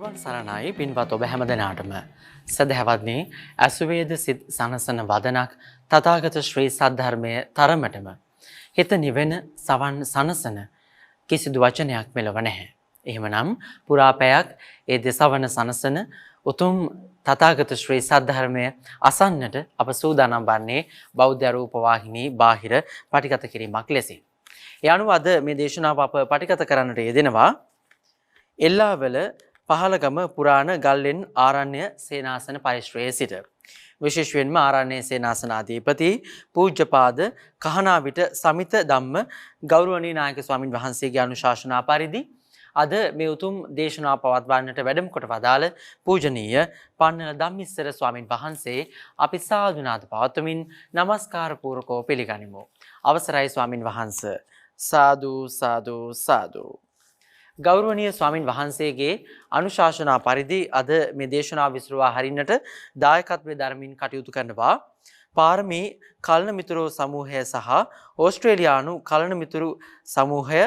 තෙරුවන් සරණයි පින්වත් ඔබ හැමදෙනාටම සදහැවත්නි අසුවේද සිත් සනසන වදනක් තථාගත ශ්‍රී සද්ධර්මයේ තරමටම හිත නිවෙන සවන් සනසන කිසිදු වචනයක් මෙලව නැහැ. එහෙමනම් පුරාපෑයක් ඒ දසවන සනසන උතුම් තථාගත ශ්‍රී සද්ධර්මයේ අසන්නට අප සූදානම් වන්නේ බෞද්ධ රූප වාහිනී බාහිර පටිගත කිරීමක් ලෙසින්. ඒ අනුව අද මේ දේශනාව අප පටිගත කරන්නට යෙදෙනවා එල්ලාවල පහළගම පුරාණ ගල්ලෙන් ආරණ්‍ය සේනාසන පරිශ්‍රයේ සිට විශේෂයෙන්ම ආරණ්‍ය සේනාසනාධිපති පූජ්‍යපාද කහනාවිට සමිත ධම්ම ගෞරවනීය නායක ස්වාමින් වහන්සේගේ අනුශාසනා පරිදි අද මේ උතුම් දේශනාව පවත්වන්නට වැඩම කොට වදාළ පූජනීය පන්නල ධම්මිස්සර ස්වාමින් වහන්සේ අපි සාදුනාද පවත්වමින් নমස්කාර පූර්වකව පිළිගනිමු. අවසරයි ස්වාමින් වහන්සේ. සාදු සාදු සාදු. ගෞරවනීය ස්වාමින් වහන්සේගේ අනුශාසනා පරිදි අද මේ දේශනාව විසුරුවා හරින්නට දායකත්වයේ ධර්මින් කටයුතු කරනවා පාරමී කලන මිතුරෝ සමූහය සහ ඕස්ට්‍රේලියානු කලන මිතුරු සමූහය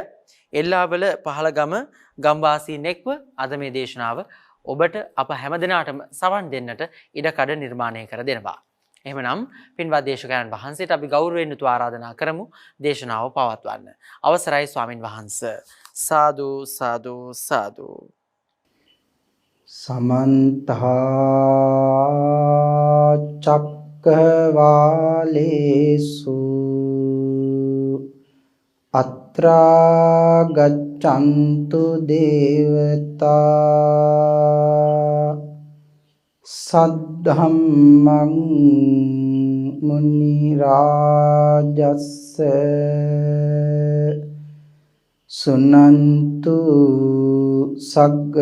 එල්ලාවල පහළගම ගම්වාසීන් එක්ව අද මේ දේශනාව ඔබට අප හැමදෙනාටම සවන් දෙන්නට ඉඩකඩ නිර්මාණය කර දෙනවා. එහෙමනම් පින්වත් දේශකයන් වහන්සේට අපි ගෞරවයෙන් යුතුව ආරාධනා කරමු දේශනාව පවත්වන්න. අවසරයි ස්වාමින් වහන්සේ. සාදු සාදු සාදු. සමන්ත චක්කවාලේසු අත්‍රා ගච්ඡන්තු දේවතා සද්ධම්මං මුනි රාජස්ස සුනන්තු සග්ග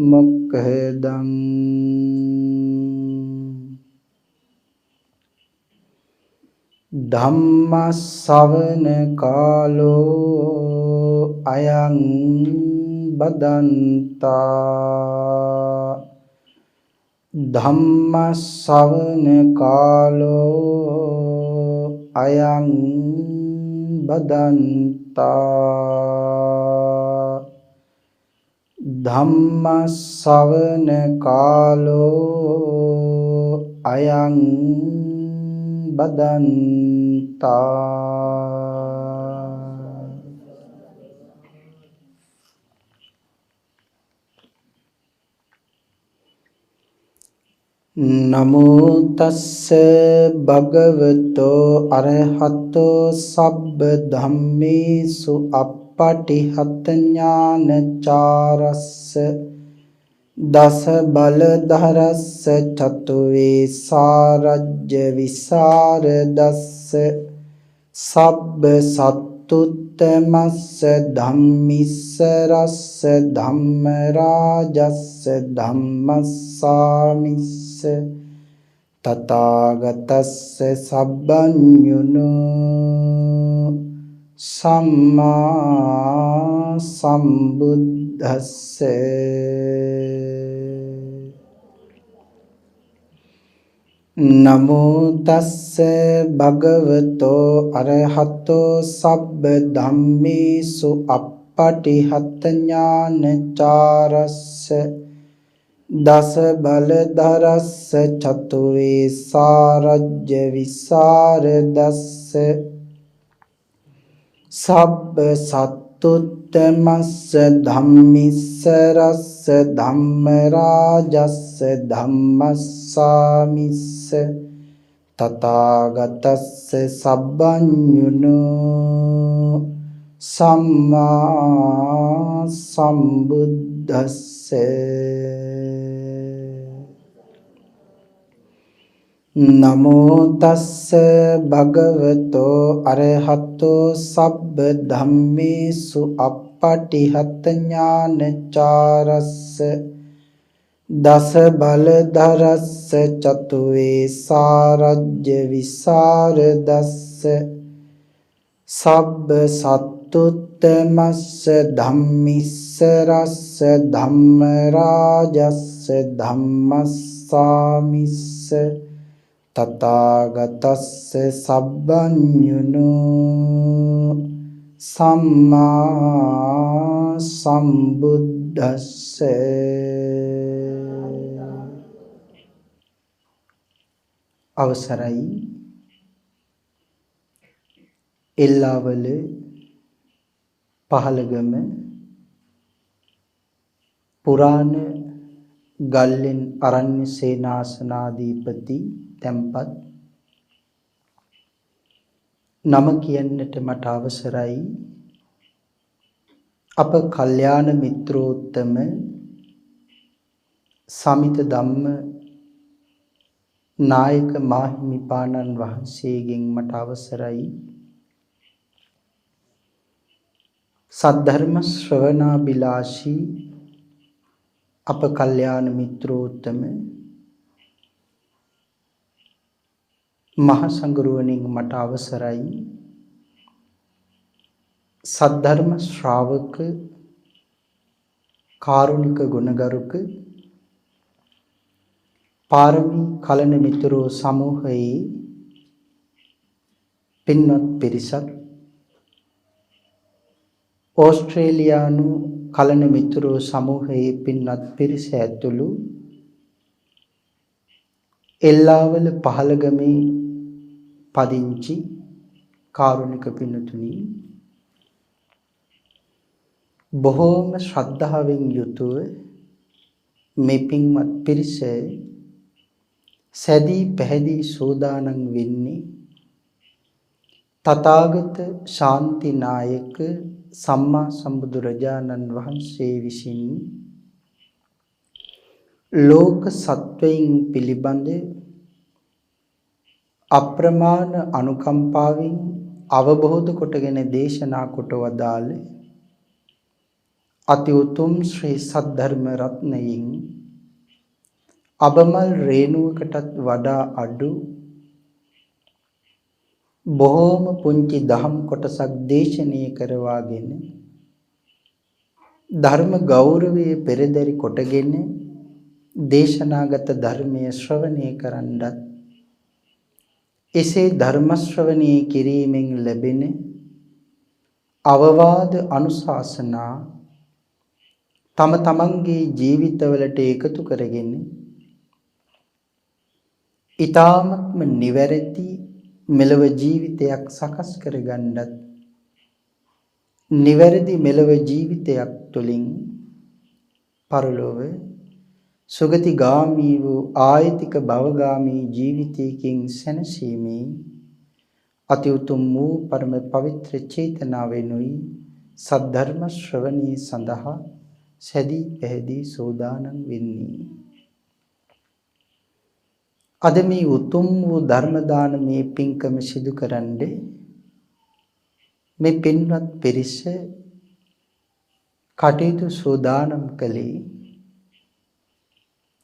මොක්ඛදං ධම්ම ශ්‍රවණ කාලෝ අයං බදන්තා ධම්ම ශ්‍රවණ කාලෝ අයං බදන්තා ධම්ම ශ්‍රවණ කාලෝ අයං බදන්තා. නමෝ තස්ස භගවතෝ අරහතෝ සබ්බ ධම්මේසු අප්පටිහත ඥානචාරස්ස දස බලධරස්ස චතුවේ සාරජ්‍ය විසරදස්ස සබ්බ සත්තුත්තමස්ස ධම්මිස්සරස්ස ධම්මරාජස්ස ධම්මස්සාමිස්ස තථාගතස්ස සබ්බඤුනෝ සම්මා සම්බුද්දස්ස. නමෝ තස්ස භගවතෝ අරහතෝ සබ්බ ධම්මේසු අප්පටිහත ඥානචාරස්ස දස බලධරස්ස චතුවේ සාරජ්‍ය විසරදස්ස සබ්බ සත්තුත්තමස්ස ධම්මිස්සරස්ස ධම්මරාජස්ස ධම්මස්සාමිස්ස තථාගතස්ස සබ්බඤුනෝ සම්මා සම්බුද්දස්ස. නමෝ තස්ස භගවතෝ අරහතෝ සබ්බ ධම්මේසු අප්පටිහත ඥානචාරස්ස දස බලධරස්ස චතුවේ සාරජ්‍ය විසරදස්ස සබ්බ සත්තුත්තමස්ස ධම්මිස්සරස්ස ධම්මරාජස්ස ධම්මස්සාමිස්ස තථාගතස්ස සබ්බඤුනෝ සම්මා සම්බුද්දස්ස. බුද්දස්ස අවසරයි එල්ලාවල පහළගම පුරාණ ගල්ලෙන් අරණ්‍ය සේනාසනාධිපති තැන්පත් නම කියන්නට මට අවසරයි අප කල්යාණ මිත්‍රෝත්තම සමිත ධම්ම නායක මාහිමිපාණන් වහන්සේගෙන් මට අවසරයි සද්ධර්ම ශ්‍රවණාබිලාෂී අප කල්යාණ මිත්‍රෝත්තම මහ සංඝරුවනින් මට අවසරයි සද්ධර්ම ශ්‍රාවක කාරුණික ගුණගරුක පාරමී කලන මිතුරෝ සමූහයේ පින්වත් පිරිසක් ඕස්ට්‍රේලියානු කලන මිතුරෝ සමූහයේ පින්වත් පිරිස ඇතුළු එල්ලාවල පහළගමේ පදිංචි කාරුණික පින්තුනි බොහෝම ශ්‍රද්ධාවෙන් යුතුව මේ පින්වත් පිරිස සැදී පැහැදී සෝදානම් වෙන්නේ තථාගත ශාන්ති නායක සම්මා සම්බුදුරජාණන් වහන්සේ විසින් ලෝක සත්වයින් පිළිබඳ අප්‍රමාණ අනුකම්පාවෙන් අවබෝධ කොටගෙන දේශනා කොට වදාළ අති උතුම් ශ්‍රී සද්ධර්ම රත්නයෙන් අබමල් රේණුවකටත් වඩා අඩු බොහෝම පුංචි දහම් කොටසක් දේශනය කරවාගෙන ධර්ම ගෞරවයේ පෙරදරි කොටගෙන දේශනාගත ධර්මයේ ශ්‍රවණය කරන්නත් එසේ ධර්ම ශ්‍රවණය කිරීමෙන් ලැබෙන අවවාද අනුශාසනා තම තමන්ගේ ජීවිතවලට එකතු කරගෙන ඊ타ත්ම නිවැරදි මෙලව ජීවිතයක් සකස් කරගන්නත් නිවැරදි මෙලව ජීවිතයක් තුළින් පරලොව සුගතිගාමී වූ ආයතික භවගාමී ජීවිතයකින් සැනසීමේ අති උතුම් වූ පරම පවිත්‍ර චේතනාවෙනුයි සද්ධර්ම ශ්‍රවණී සඳහා සැදී පැහැදී සෝදානම් වෙන්නේ. අද මේ උතුම් වූ ධර්ම දානමේ පින්කම සිදු කරන්නේ මේ පින්වත් පිරිස කටයුතු සෝදානම් කළේ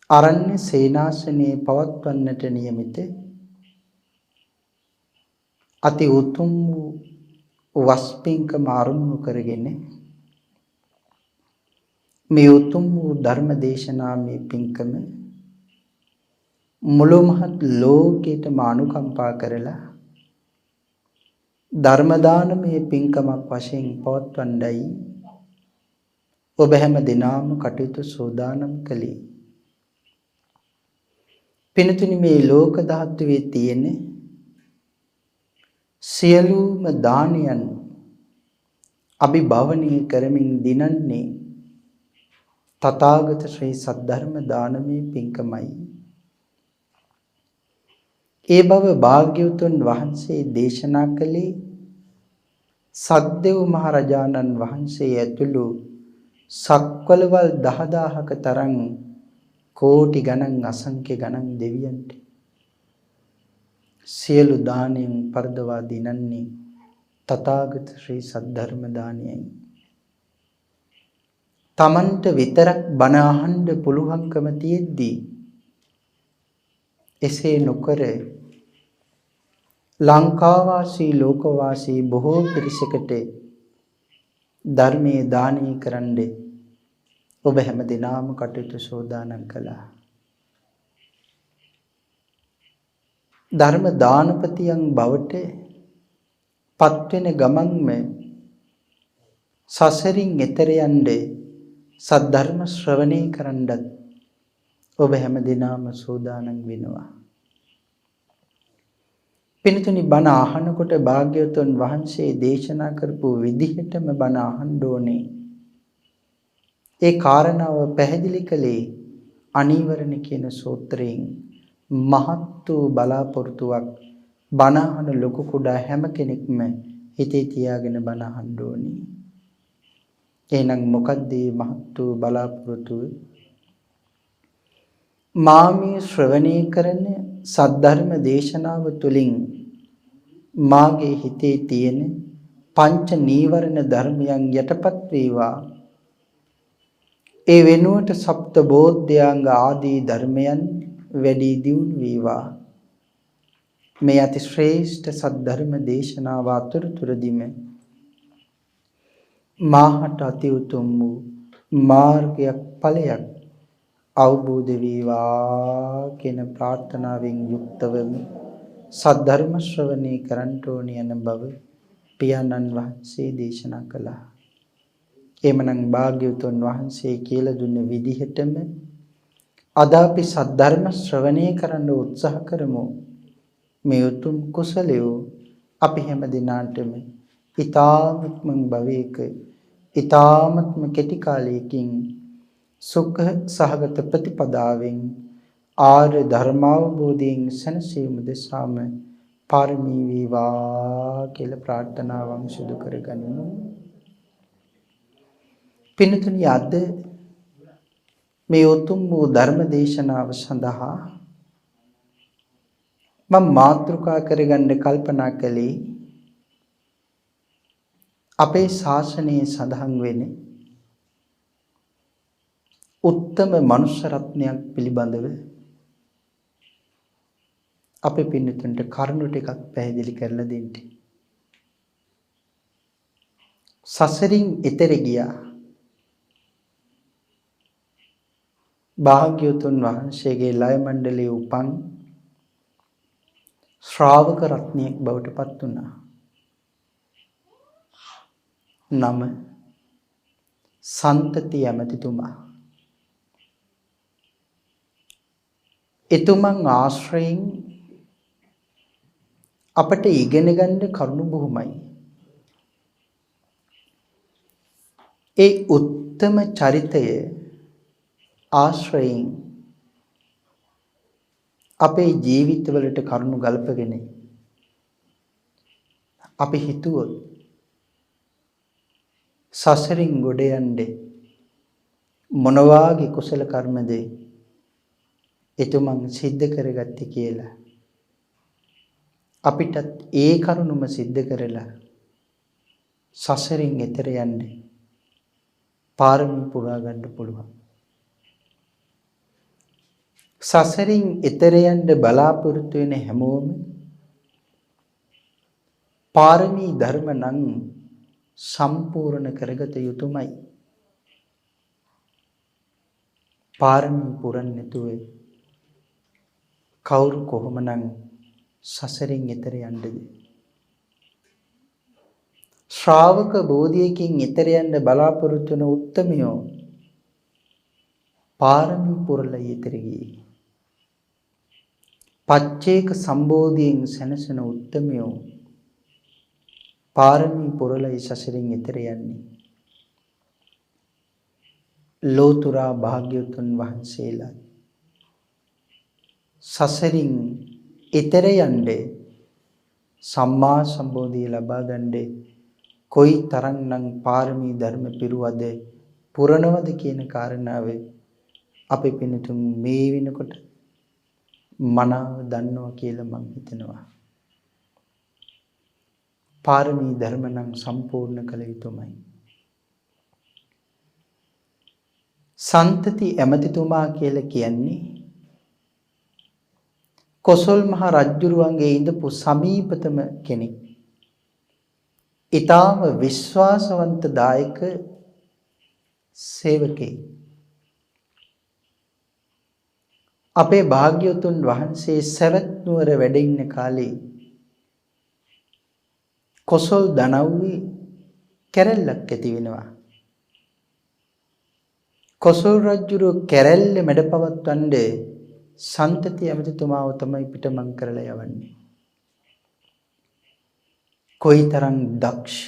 අරණ්‍ය සේනාසනයේ පවත්වන්නට නියමිත අති උතුම් වූ වස් පින්කම ආරම්භ කරගෙන මේ උතුම් වූ ධර්ම දේශනාමේ පින්කම මුළු මහත් ලෝකයටම අනුකම්පා කරලා ධර්ම දානමය පින්කමක් වශයෙන් පවත්වන්නයි ඔබ හැම දිනම කටයුතු සෝදානම් කළේ. පින්තුනි මේ ලෝක ධාතුවේ තියෙන සියලුම දානයන් අභිභවනය කරමින් දිනන්නේ තථාගත ශ්‍රී සද්ධර්ම දානමය පින්කමයි. ඒ බව භාග්‍යවතුන් වහන්සේ දේශනා කළේ සක්දෙව් මහරජාණන් වහන්සේ ඇතුළු සක්වලවල් 10000ක තරම් කෝටි ගණන් අසංඛ්‍ය ගණන් දෙවියන්ට සියලු දානයන් පරදවා දිනන්නේ තථාගත ශ්‍රී සද්ධර්ම දානයයි. තමන්ට විතරක් බණ අහන්න පුළුවන්කම තියෙද්දී එසේ නොකර ලංකාවාසී ලෝකවාසී බොහෝ පිරිසකට ධර්මයේ දානය කරන්න ඔබ හැම දිනම කටයුතු සෝදානම් කළා. ධර්ම දානපතියන් බවට පත්වෙන ගමන්ම සසරින් එතර යන්නේ සද්ධර්ම ශ්‍රවණය කරන්නත් ඔබ හැමදෙනාම සූදානම් වෙනවා. පින්තුනි බණ අහනකොට භාග්‍යවතුන් වහන්සේ දේශනා කරපු විදිහටම බණ අහන්න ඕනේ. ඒ කාරණාව පැහැදිලි කළේ අනීවරණ කියන සූත්‍රයෙන්. මහත් වූ බලාපොරොත්තුවක් බණ අහන ලොකු කුඩා හැම කෙනෙක්ම හිතේ තියාගෙන බණ අහන්න ඕනේ. එහෙනම් මොකක්ද මේ මහත් වූ බලාපොරොත්තුව? මාමේ ශ්‍රවණය කරන සද්ධර්ම දේශනාව තුළින් මාගේ හිතේ තියෙන පංච නීවරණ ධර්මයන් යටපත් වේවා. ඒ වෙනුවට සප්ත බෝධ්‍යාංග ආදී ධර්මයන් වැඩි දියුණු වේවා. මේ අති ශ්‍රේෂ්ඨ සද්ධර්ම දේශනාව අතරතුරදීම මාහට අති උතුම් වූ මාර්ගයක් ඵලයක් අවබෝධ වේවා කියන ප්‍රාර්ථනාවෙන් යුක්තවම සද්ධර්ම ශ්‍රවණය කරන්ට ඕන යන බව පියාණන් වහන්සේ දේශනා කළා. එමනම් භාග්‍යවතුන් වහන්සේ කියලා දුන්න විදිහටම අද අපි සද්ධර්ම ශ්‍රවණය කරන්න උත්සාහ කරමු. මේ උතුම් කුසලය අපි හැම දිනාටම ඊ타ත්ම භවයක ඊ타ත්ම කෙටි කාලයකින් සුඛ සහගත ප්‍රතිපදාවෙන් ආර්ය ධර්මාවබෝධයෙන් සැනසීම දෙසාම පාරමී වේවා කියලා ප්‍රාර්ථනාවන් සිදු කරගනිමු. පින්තුනි අද මේ උතුම් වූ ධර්ම දේශනාව සඳහා මම මාතෘකා කරගන්න කල්පනා කළේ අපේ ශාසනයේ සඳහන් වෙන උත්තම මනුෂ්‍ය රත්නයක් පිළිබඳව අපේ පින්නතුන්ට කරුණු ටිකක් පැහැදිලි කරලා දෙන්න. සසරින් එතෙර ගියා භාග්‍යවතුන් වහන්සේගේ ලය මණ්ඩලයේ උපන් ශ්‍රාවක රත්නයක් බවට පත් වුණා. නම සන්තති ඇමතිතුමා. එතුමන් ආශ්‍රයෙන් අපට ඉගෙන ගන්න කරුණු බොහොමයි. ඒ උත්තම චරිතය ආශ්‍රයෙන් අපේ ජීවිතවලට කරුණු ගල්පගෙන අපි හිතුවොත් සසරින් ගොඩ යන්නේ මොනවාගේ කුසල කර්මද එතුමන් සිද්ධ කරගත්තේ කියලා අපිටත් ඒ කරුණුම සිද්ධ කරලා සසරින් එතර යන්නේ පාරමී පුරා ගන්න පුළුවන්. සසරින් එතර යන්න බලාපොරොත්තු වෙන හැමෝම පාරමී ධර්ම නම් සම්පූර්ණ කරගත යුතුමයි. පාරමී පුරන්නේ නැතුව කවුරු කොහොමනම් සසරින් එතර යන්නද? ශ්‍රාවක බෝධියකින් එතර යන්න බලාපොරොත්තු වන උත්තමයෝ පාරමී පුරලා එතර ගියේ. පච්චේක සම්බෝධියෙන් සැනසෙන උත්තමයෝ පාරමී පුරලා සසරින් එතර යන්නේ. ලෝතුරා භාග්‍යවතුන් වහන්සේලා සසරින් එතර යන්නේ සම්මා සම්බෝධිය ලබා ගන්නේ කොයි තරම්නම් පාරමී ධර්ම පිරුවද පුරනවද කියන කාරණාව අපේ පින්තුන් මේ වෙනකොට මනාව දන්නවා කියලා මම හිතනවා. පාරමී ධර්ම නම් සම්පූර්ණ කළ යුතුමයි. සන්තති ඇමතිතුමා කියලා කියන්නේ කොසල් මහ රජුරුවන්ගේ ඉඳපු සමීපතම කෙනෙක්. ඊටාම විශ්වාසවන්ත දායක සේවකෙක්. අපේ භාග්‍යවතුන් වහන්සේ සවැත් නුවර වැඩ ඉන්න කාලේ කොසල් දනව්වේ කැරැල්ලක් ඇති වෙනවා. කොසල් රජුගේ කැරැල්ල මැඩපවත්වන්නේ සන්තති ඇමතිතුමාව තමයි පිටමං කරලා යවන්නේ. කොයිතරම් දක්ෂ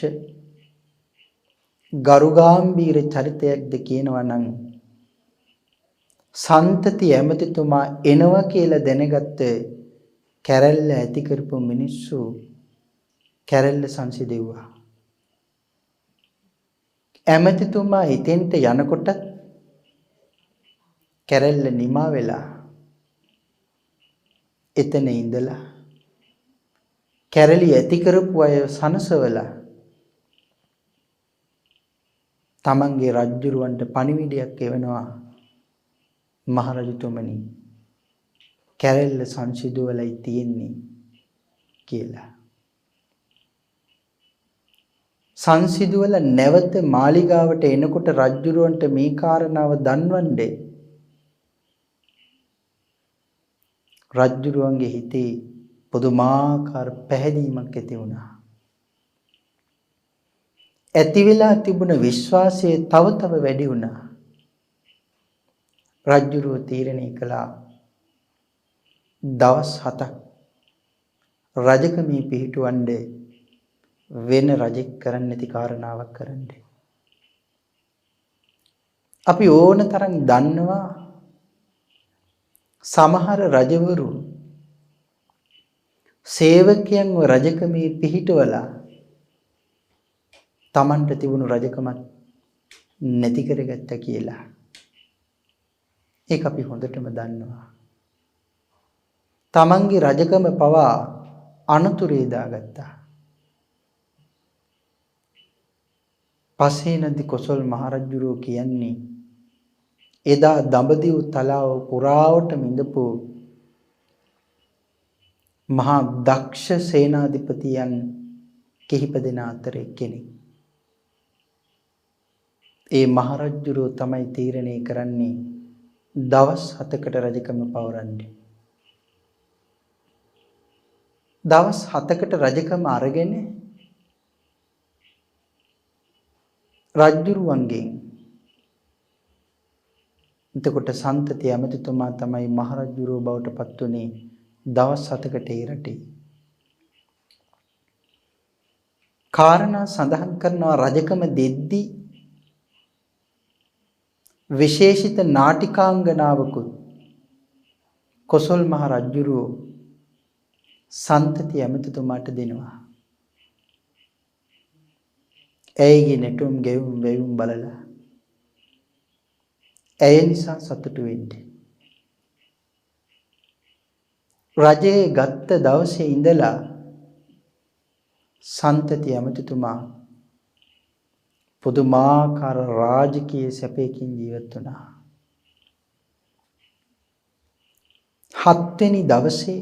ගරුගාම්භීර චරිතයක්ද කියනවා නම් සන්තති ඇමතිතුමා එනවා කියලා දැනගත්ත කැරැල්ල ඇති කරපු මිනිස්සු කැරැල්ල සංසිඳෙව්වා. ඇමතිතුමා හිතෙන්ට යනකොට කැරැල්ල නිමා වෙලා එතන ඉඳලා කැරළි ඇති කරපු අය සනසවලා තමන්ගේ රජුරවන්ට පණිවිඩයක් එවනවා මහරජතුමනි කැරැල්ල සංසිඳුවලයි තියෙන්නේ කියලා. සංසිඳුවල නැවත මාලිගාවට එනකොට රජුරවන්ට මේ කාරණාව දන්වන්නේ රජුරුවන්ගේ හිතේ පුදුමාකාර පැහැදීමක් ඇති වුණා. ඇති වෙලා තිබුණ විශ්වාසය තව තව වැඩි වුණා. රජුරුව තීරණය කළා දවස් 7ක් රජකමේ පිහිටුවන්නේ වෙන රජෙක් කරන්නේ නැති කාරණාවක් කරන්න. අපි ඕන තරම් දන්නවා සමහර රජවරු සේවකයන්ව රජකමේ පිහිටවලා තමන්ට තිබුණු රජකමත් නැති කරගත්ත කියලා. ඒක අපි හොඳටම දන්නවා. තමන්ගේ රජකම පවා අනතුරේ දාගත්තා. පස්සේ නදි කොසල් මහරජුරෝ කියන්නේ එදා දඹදිව් තලාව පුරාවටම ඉඳපු මහා දක්ෂ සේනාධිපතියන් කිහිප දෙනා අතර කෙනෙක්. ඒ මහරජුරෝ තමයි තීරණය කරන්නේ දවස් 7කට රජකම පවරන්නේ. දවස් 7කට රජකම අරගෙන රජුරුවන්ගෙන් එතකොට සන්තති ඇමතිතුමා තමයි මහරජුරෝ බවට පත් වුණේ දවස් 7කට ඒ රටේ. කාරණා සඳහන් කරනවා රජකම දෙද්දී විශේෂිත නාටිකාංගනාවකුත් කොසල් මහ රජුරෝ සන්තති ඇමතිතුමාට දෙනවා. ඇයගේ නැටුම් ගෙවුම් වෙවුම් බලලා ඇය නිසා සතුටු වෙන්නේ. රජයේ ගත්ත දවසේ ඉඳලා සන්තති ඇමතිතුමා පුදුමාකාර රාජකීය සැපයකින් ජීවත් වුණා. 7 වෙනි දවසේ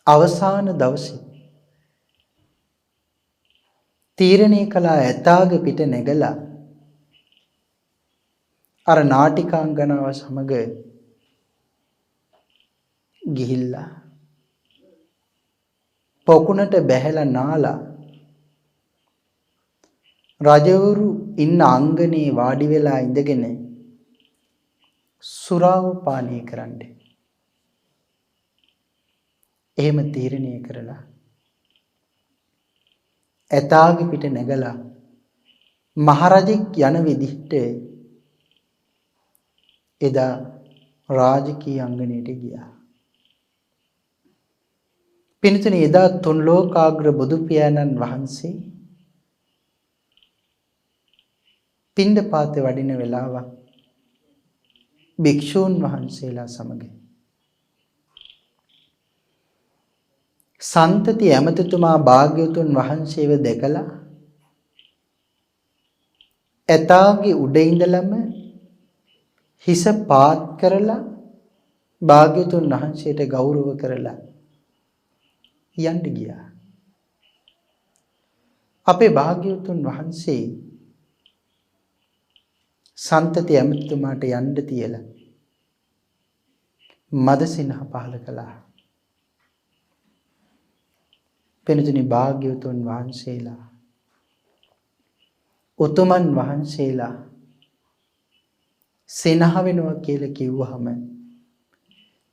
අවසාන දවසේ තීරණය කළා ඇතාගේ පිට නැගලා අර නාටිකාංගනාව සමග ගිහිල්ලා පොකුණට බැහැලා නාලා රජවරු ඉන්න අංගනේ වාඩි වෙලා ඉඳගෙන සුරාව පානය කරන්න. එහෙම තීරණය කරලා ඇතාගේ පිට නැගලා මහරජෙක් යන විදිහට එදා රාජකීය අංගනයට ගියා. පින්තුනි එදා තුන් ලෝකාග්‍ර බුදු පියාණන් වහන්සේ පිණ්ඩපාතේ වඩින වෙලාවක් භික්ෂූන් වහන්සේලා සමග සන්තති ඇමතිතුමා භාග්‍යවතුන් වහන්සේව දැකලා ඇතාගේ උඩ ඉඳලම හිස පාත් කරලා භාග්‍යවතුන් වහන්සේට ගෞරව කරලා යන්න ගියා. අපේ භාග්‍යවතුන් වහන්සේ සන්තති ඇමතිතුමාට යන්න තියලා මදසිනහ පහල කළා. පින්තුනි භාග්‍යවතුන් වහන්සේලා උතුමන් වහන්සේලා සෙනහ වෙනවා කියලා කිව්වහම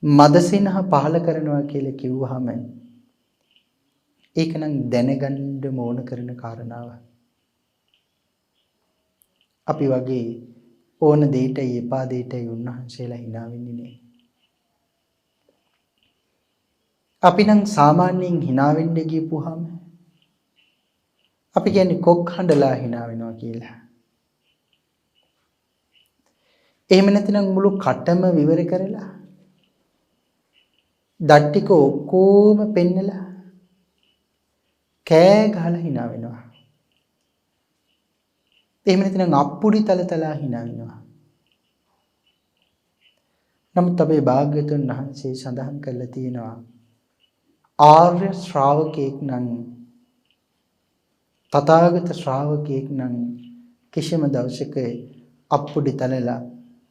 මද සෙනහ පහල කරනවා කියලා කිව්වහම ඒක නම් දැනගන්න ඕන කරන කාරණාව. අපි වගේ ඕන දෙයටයි එපා දෙයටයි උන්වහන්සේලා hina වෙන්නේ නේ. අපි නම් සාමාන්‍යයෙන් hina වෙන්න ගියපුවාම අපි කියන්නේ කොක් හඬලා hina වෙනවා කියලා. එහෙම නැතිනම් මුළු කටම විවර කරලා දත් ටික ඔක්කොම පෙන්නලා කෑ ගහලා hina වෙනවා. එහෙම නැතිනම් අප්පුඩි තලතලා hina වෙනවා. නමුත් අපේ භාග්‍යවතුන් වහන්සේ සඳහන් කරලා තියෙනවා ආර්ය ශ්‍රාවකෙක් නම් තථාගත ශ්‍රාවකෙක් නම් කිසිම දවසක අප්පුඩි තලලා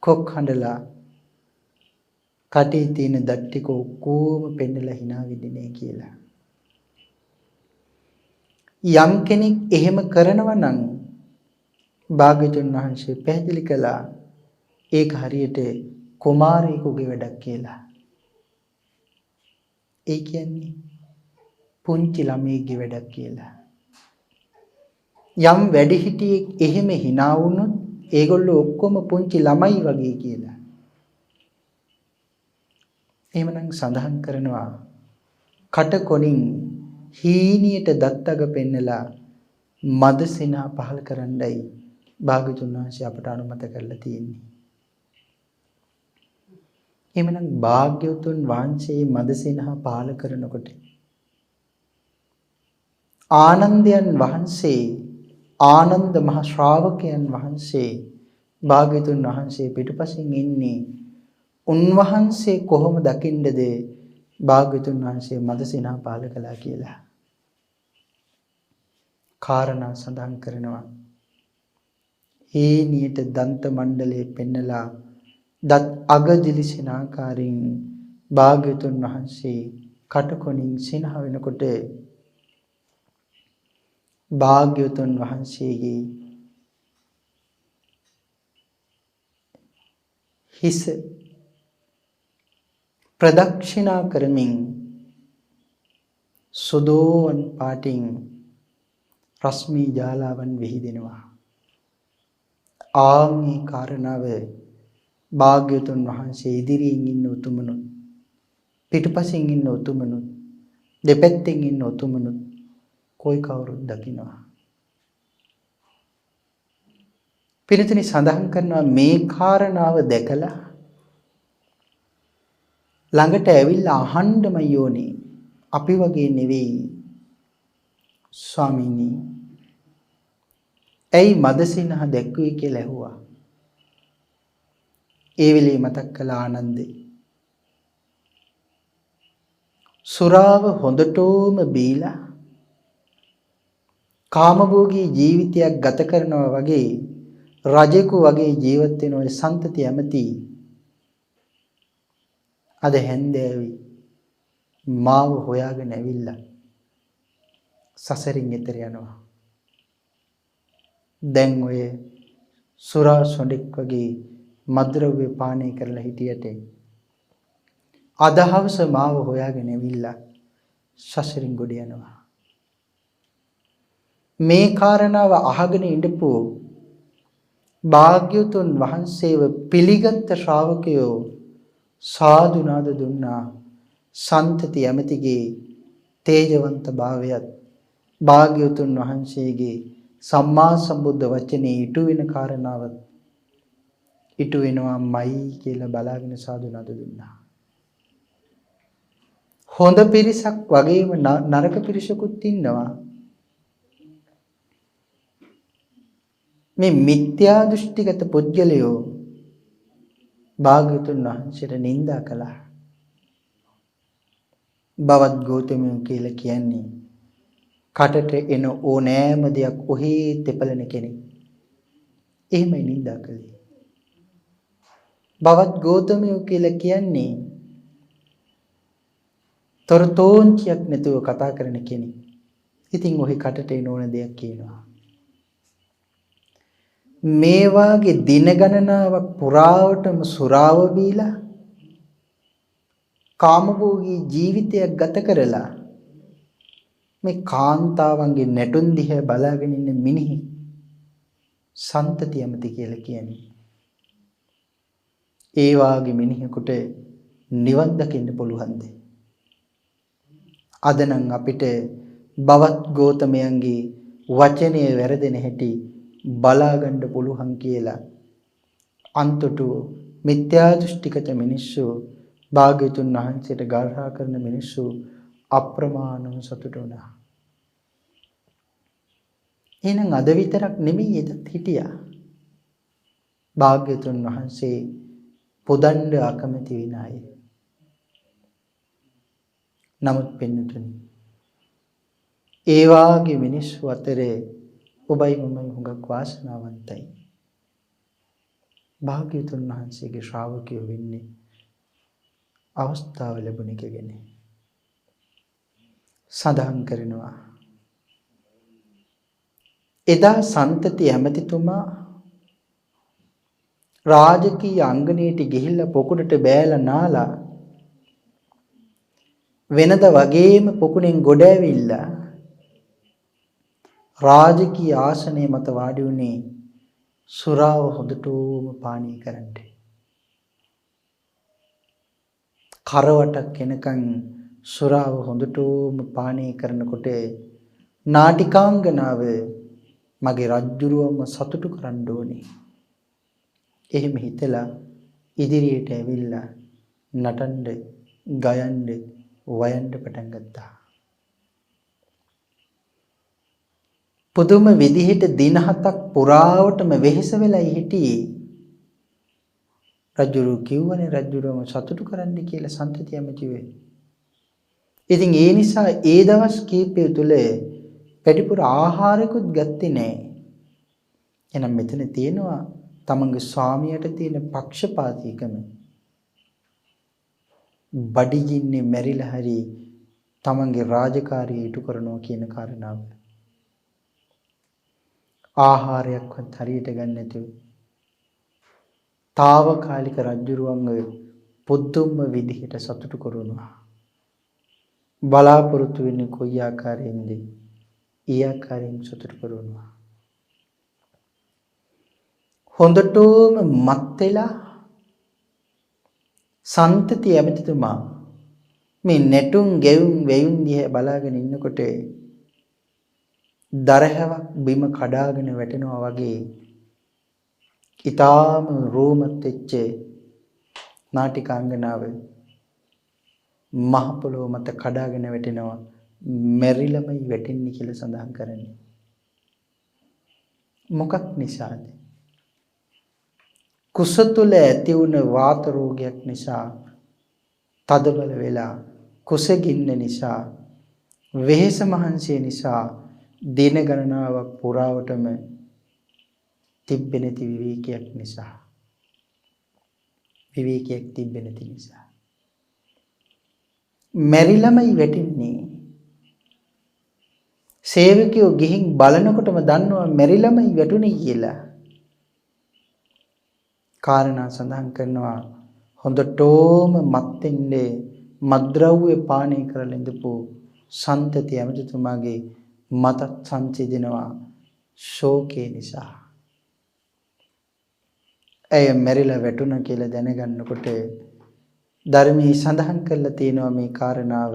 කොක් හඬලා කටේ තියෙන දත් ටික ඔක්කොම පෙන්නලා hina වෙන්නේ නැහැ කියලා. යම් කෙනෙක් එහෙම කරනවා නම් භාග්‍යවතුන් වහන්සේ පැහැදිලි කළා ඒක හරියට කුමාරයෙකුගේ වැඩක් කියලා. ඒ කියන්නේ පුංචි ළමයෙක්ගේ වැඩක් කියලා. යම් වැඩිහිටියෙක් එහෙම hina වුණොත් ඒගොල්ලෝ ඔක්කොම පුංචි ළමයි වගේ කියලා. එහෙමනම් සඳහන් කරනවා කටකොණින් හීනියට දත්තග පෙන්නලා මද සෙනහ පහල කරන්නයි භාග්‍යවතුන් වහන්සේ අපට අනුමත කරලා තියෙන්නේ. එහෙමනම් භාග්‍යවතුන් වහන්සේ මද සෙනහ පහල කරනකොට ආනන්දයන් වහන්සේ ආනන්ද මහ ශ්‍රාවකයන් වහන්සේ භාග්‍යවතුන් වහන්සේ පිටුපසින් ඉන්නේ උන්වහන්සේ කොහොම දකින්නද භාග්‍යවතුන් වහන්සේ මද සෙනහ පහල කළා කියලා. කාරණා සඳහන් කරනවා හේනියට දන්ත මණ්ඩලයේ පෙන්නලා දත් අග දිලිසෙන ආකාරයෙන් භාග්‍යවතුන් වහන්සේ කටකොණින් සෙනහ වෙනකොට භාග්‍යවතුන් වහන්සේගේ හිස ප්‍රදක්ෂිනා කරමින් සුදෝවන් පාටින් රශ්මී ජාලාවන් විහිදෙනවා. ආන්ගේ කාරණාව භාග්‍යවතුන් වහන්සේ ඉදිරියෙන් ඉන්න උතුමනුත් පිටුපසින් ඉන්න උතුමනුත් දෙපැත්තෙන් ඉන්න උතුමනුත් કોઈ කවුරුත් දකිනවා. පිරිතනි සඳහන් කරනවා මේ කාරණාව දැකලා ළඟට ඇවිල්ලා අහන්නම යෝනේ අපි වගේ නෙවෙයි ස්වාමීනි ඇයි මද සිනහ දැක්කුවේ කියලා ඇහුවා. ඒ වෙලේ මතක් කළ ආනන්දේ සුරාව හොඳටම බීලා කාමභෝගී ජීවිතයක් ගත කරනවා වගේ රජෙකු වගේ ජීවත් වෙන ඔය සන්තති ඇමති අද හැන්දෑවි මාව හොයාගෙන ඇවිල්ලා සසරින් එතර යනවා. දැන් ඔය සුරා සොඬෙක් වගේ මද්ද්‍රව්‍ය පානය කරලා හිටියට අද හවස මාව හොයාගෙන ඇවිල්ලා සසරින් ගොඩ යනවා. මේ කාරණාව අහගෙන ඉඳපු භාග්‍යවතුන් වහන්සේව පිළිගත් ශ්‍රාවකයෝ සාදු නාද දුන්නා. සන්තති ඇමතිගේ තේජවන්ත භාවයත් භාග්‍යවතුන් වහන්සේගේ සම්මා සම්බුද්ධ වචනේ ඉටු වෙන කාරණාවත් ඉටු වෙනවාමයි කියලා බලාගෙන සාදු නාද දුන්නා. හොඳ පිරිසක් වගේම නරක පිරිසකුත් ඉන්නවා. මේ මිත්‍යා දෘෂ්ටිගත පුද්ගලයෝ භාග්‍යවතුන් වහන්සේට නිඳා කළා. බවත් ගෞතමයෝ කියලා කියන්නේ කටට එන ඕනෑම දෙයක් ඔහේ තෙපලන කෙනෙක්. එහෙමයි නිඳා කළේ. බවත් ගෞතමයෝ කියලා කියන්නේ තොරතෝංචියක් නැතුව කතා කරන කෙනෙක්. ඉතින් ඔහි කටට එන ඕන දෙයක් කියනවා. මේ වාගේ දින ගණනාවක් පුරාවටම සුරාව බීලා කාමභෝගී ජීවිතයක් ගත කරලා මේ කාන්තාවන්ගේ නැටුම් දිහා බලාගෙන ඉන්න මිනිහි සන්තති ඇමති කියලා කියන්නේ. ඒ වාගේ මිනිහෙකුට නිවන් දකින්න පුළුවන්ද? අද නම් අපිට බවත් ගෝතමයන්ගේ වචනය වැරදෙන හැටි බලා ගන්න පුළුවන් කියලා අන්තොටු මිත්‍යා දෘෂ්ටිගත මිනිස්සු භාග්‍යතුන් වහන්සේට ගර්හා කරන මිනිස්සු අප්‍රමාණව සතුටු වුණා. එහෙනම් අද විතරක් නෙමෙයි එදත් හිටියා. භාග්‍යතුන් වහන්සේ පුදණ්ඩ අකමැති වෙන අය. නමුත් පින්නතුනි ඒ වාගේ මිනිස්සු අතරේ ඔබයි මමයි හුඟක් වාසනාවන්තයි. භාග්‍යතුන් වහන්සේගේ ශ්‍රාවකයෝ වෙන්නේ අවස්ථාව ලැබුණ එකගෙන. සඳහන් කරනවා එදා සන්තති ඇමතිතුමා රාජකීය අංගණයට ගිහිල්ලා පොකුණට බෑලා නාලා වෙනද වගේම පොකුණෙන් ගොඩ ඇවිල්ලා රාජකීය ආසනයේ මත වාඩි වුණේ සුරාව හොඳටම පානය කරන්න. කරවටක් එනකන් සුරාව හොඳටම පානය කරනකොට නාටිකාංගනාව මගේ රජ්ජුරුවම සතුටු කරන්න ඕනේ. එහෙම හිතලා ඉදිරියට ඇවිල්ලා නටන්න, ගයන්න, වයන්න පටන් ගත්තා. පුදුම විදිහට දින 7ක් පුරාවටම වෙහෙස වෙලයි හිටියේ. රජුරු කිව්වනේ රජුරුවම සතුටු කරන්න කියලා සන්තති ඇමතිවේ. ඉතින් ඒ නිසා ඒ දවස් කීපය තුල වැඩිපුර ආහාරකුත් ගත්තේ නැහැ. එහෙනම් මෙතන තියෙනවා තමන්ගේ ස්වාමියාට තියෙන පක්ෂපාතීකම. බඩගින්නේ මැරිලා හරි තමන්ගේ රාජකාරිය ඉටු කරනවා කියන කාරණාව. ආහාරයක්වත් හරියට ගන්න නැතුව తాවකාලික රජුරුවන්ව පුදුම විදිහට සතුටු කරනවා. බලාපොරොත්තු වෙන්නේ කොයි ආකාරයෙන්ද? ඒ ආකාරයෙන් සතුටු කරනවා. හොඳටම මත් වෙලා සන්තති ඇමතිතුමා මේ නැටුම් ගෙවුම් වෙයුම් දිහා බලාගෙන ඉන්නකොට දරහැවක් බිම කඩාගෙන වැටෙනවා වගේ ඊටාම රෝමත් වෙච්ච නාටිකාංගනාව මහ පොළොව මත කඩාගෙන වැටෙනවා. මෙරිලමයි වැටෙන්නේ කියලා සඳහන් කරන්නේ. මොකක් නිසාද? කුස තුල ඇති වුණ වාත රෝගයක් නිසා, තදබල වෙලා කුස ගින්න නිසා, වෙහෙස මහන්සිය නිසා දින ගණනාවක් පුරාවටම තිබෙන්නේ නැති විවේකයක් නිසා. විවේකයක් තිබෙන්නේ නැති නිසා. මෙරිලමයි වැටෙන්නේ. සේවකයෝ ගිහින් බලනකොටම දන්නවා මෙරිලමයි වැටුනේ කියලා. කාරණා සඳහන් කරනවා හොඳටම මත් වෙන්නේ මද්ද්‍රව්‍ය පානය කරලා ඉඳපු සන්තති ඇමතිතුමාගේ මතත් සංසිඳනවා ශෝකේ නිසා. ඇය මෙරිලා වැටුණා කියලා දැනගන්නකොට ධර්මයේ සඳහන් කරලා තියෙනවා මේ කාරණාව.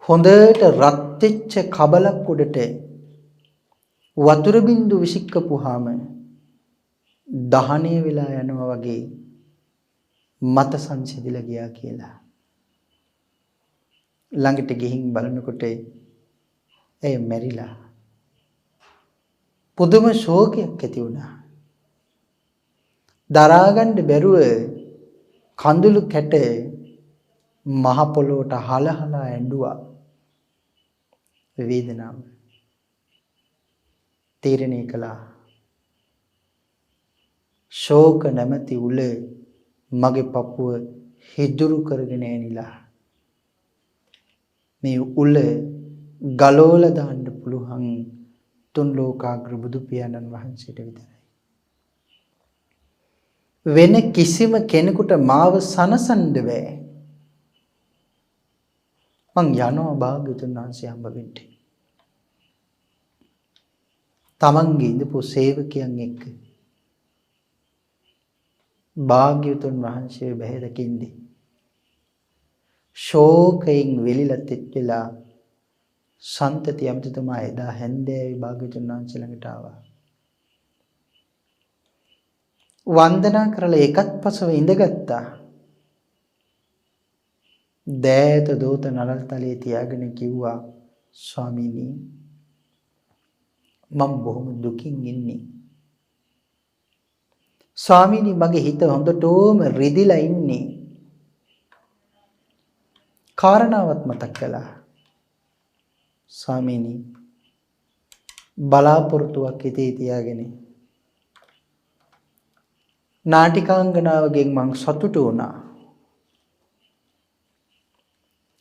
හොඳට රත් වෙච්ච කබලක් උඩට වතුර බින්දු විසිකපුවාම දහණය වෙලා යනවා වගේ මත සංසිඳිලා ගියා කියලා. ළඟට ගිහින් බලනකොට ඇය මැරිලා. පුදුම ශෝකයක් ඇති වුණා. දරාගන්න බැරුව කඳුළු කැට මහ පොළොවට හලහලා ඇඬුවා. වේදනාව තීරණය කළා. ශෝක නැමැති උල මගේ පපුව හිදුරු කරගෙන ඇනිලා මේ උල ගලෝලා දාන්න පුළුවන් තුන් ලෝකාග්‍ර බුදු පියාණන් වහන්සේට විතරයි. වෙන කිසිම කෙනෙකුට මාව සනසන්න බෑ. මං යනවා භාග්‍යවතුන් වහන්සේ හම්බ වෙන්න. තමන්ගේ ඉඳපු සේවකයන් එක්ක භාග්‍යවතුන් වහන්සේ බැහැ දකින්නේ. ශෝකයෙන් වෙලිලා තෙත් වෙලා සන්තති ඇමතිතුමා එදා හැන්දෑවේ භාග්‍යවතුන් වහන්සේ ළඟට ආවා. වන්දනා කරලා එකත් පසව ඉඳගත්තා. දෑත දෝත නලල් තලයේ තියාගෙන කිව්වා ස්වාමීනි මම බොහොම දුකින් ඉන්නේ. ස්වාමීනි මගේ හිත හොඳටම රිදිලා ඉන්නේ. කාරණාවත් මතක් කළා. ස්වාමීනි බලාපොරොත්තුවක් හිතේ තියාගෙන නාටිකාංගනාවගෙන් මං සතුටු වුණා.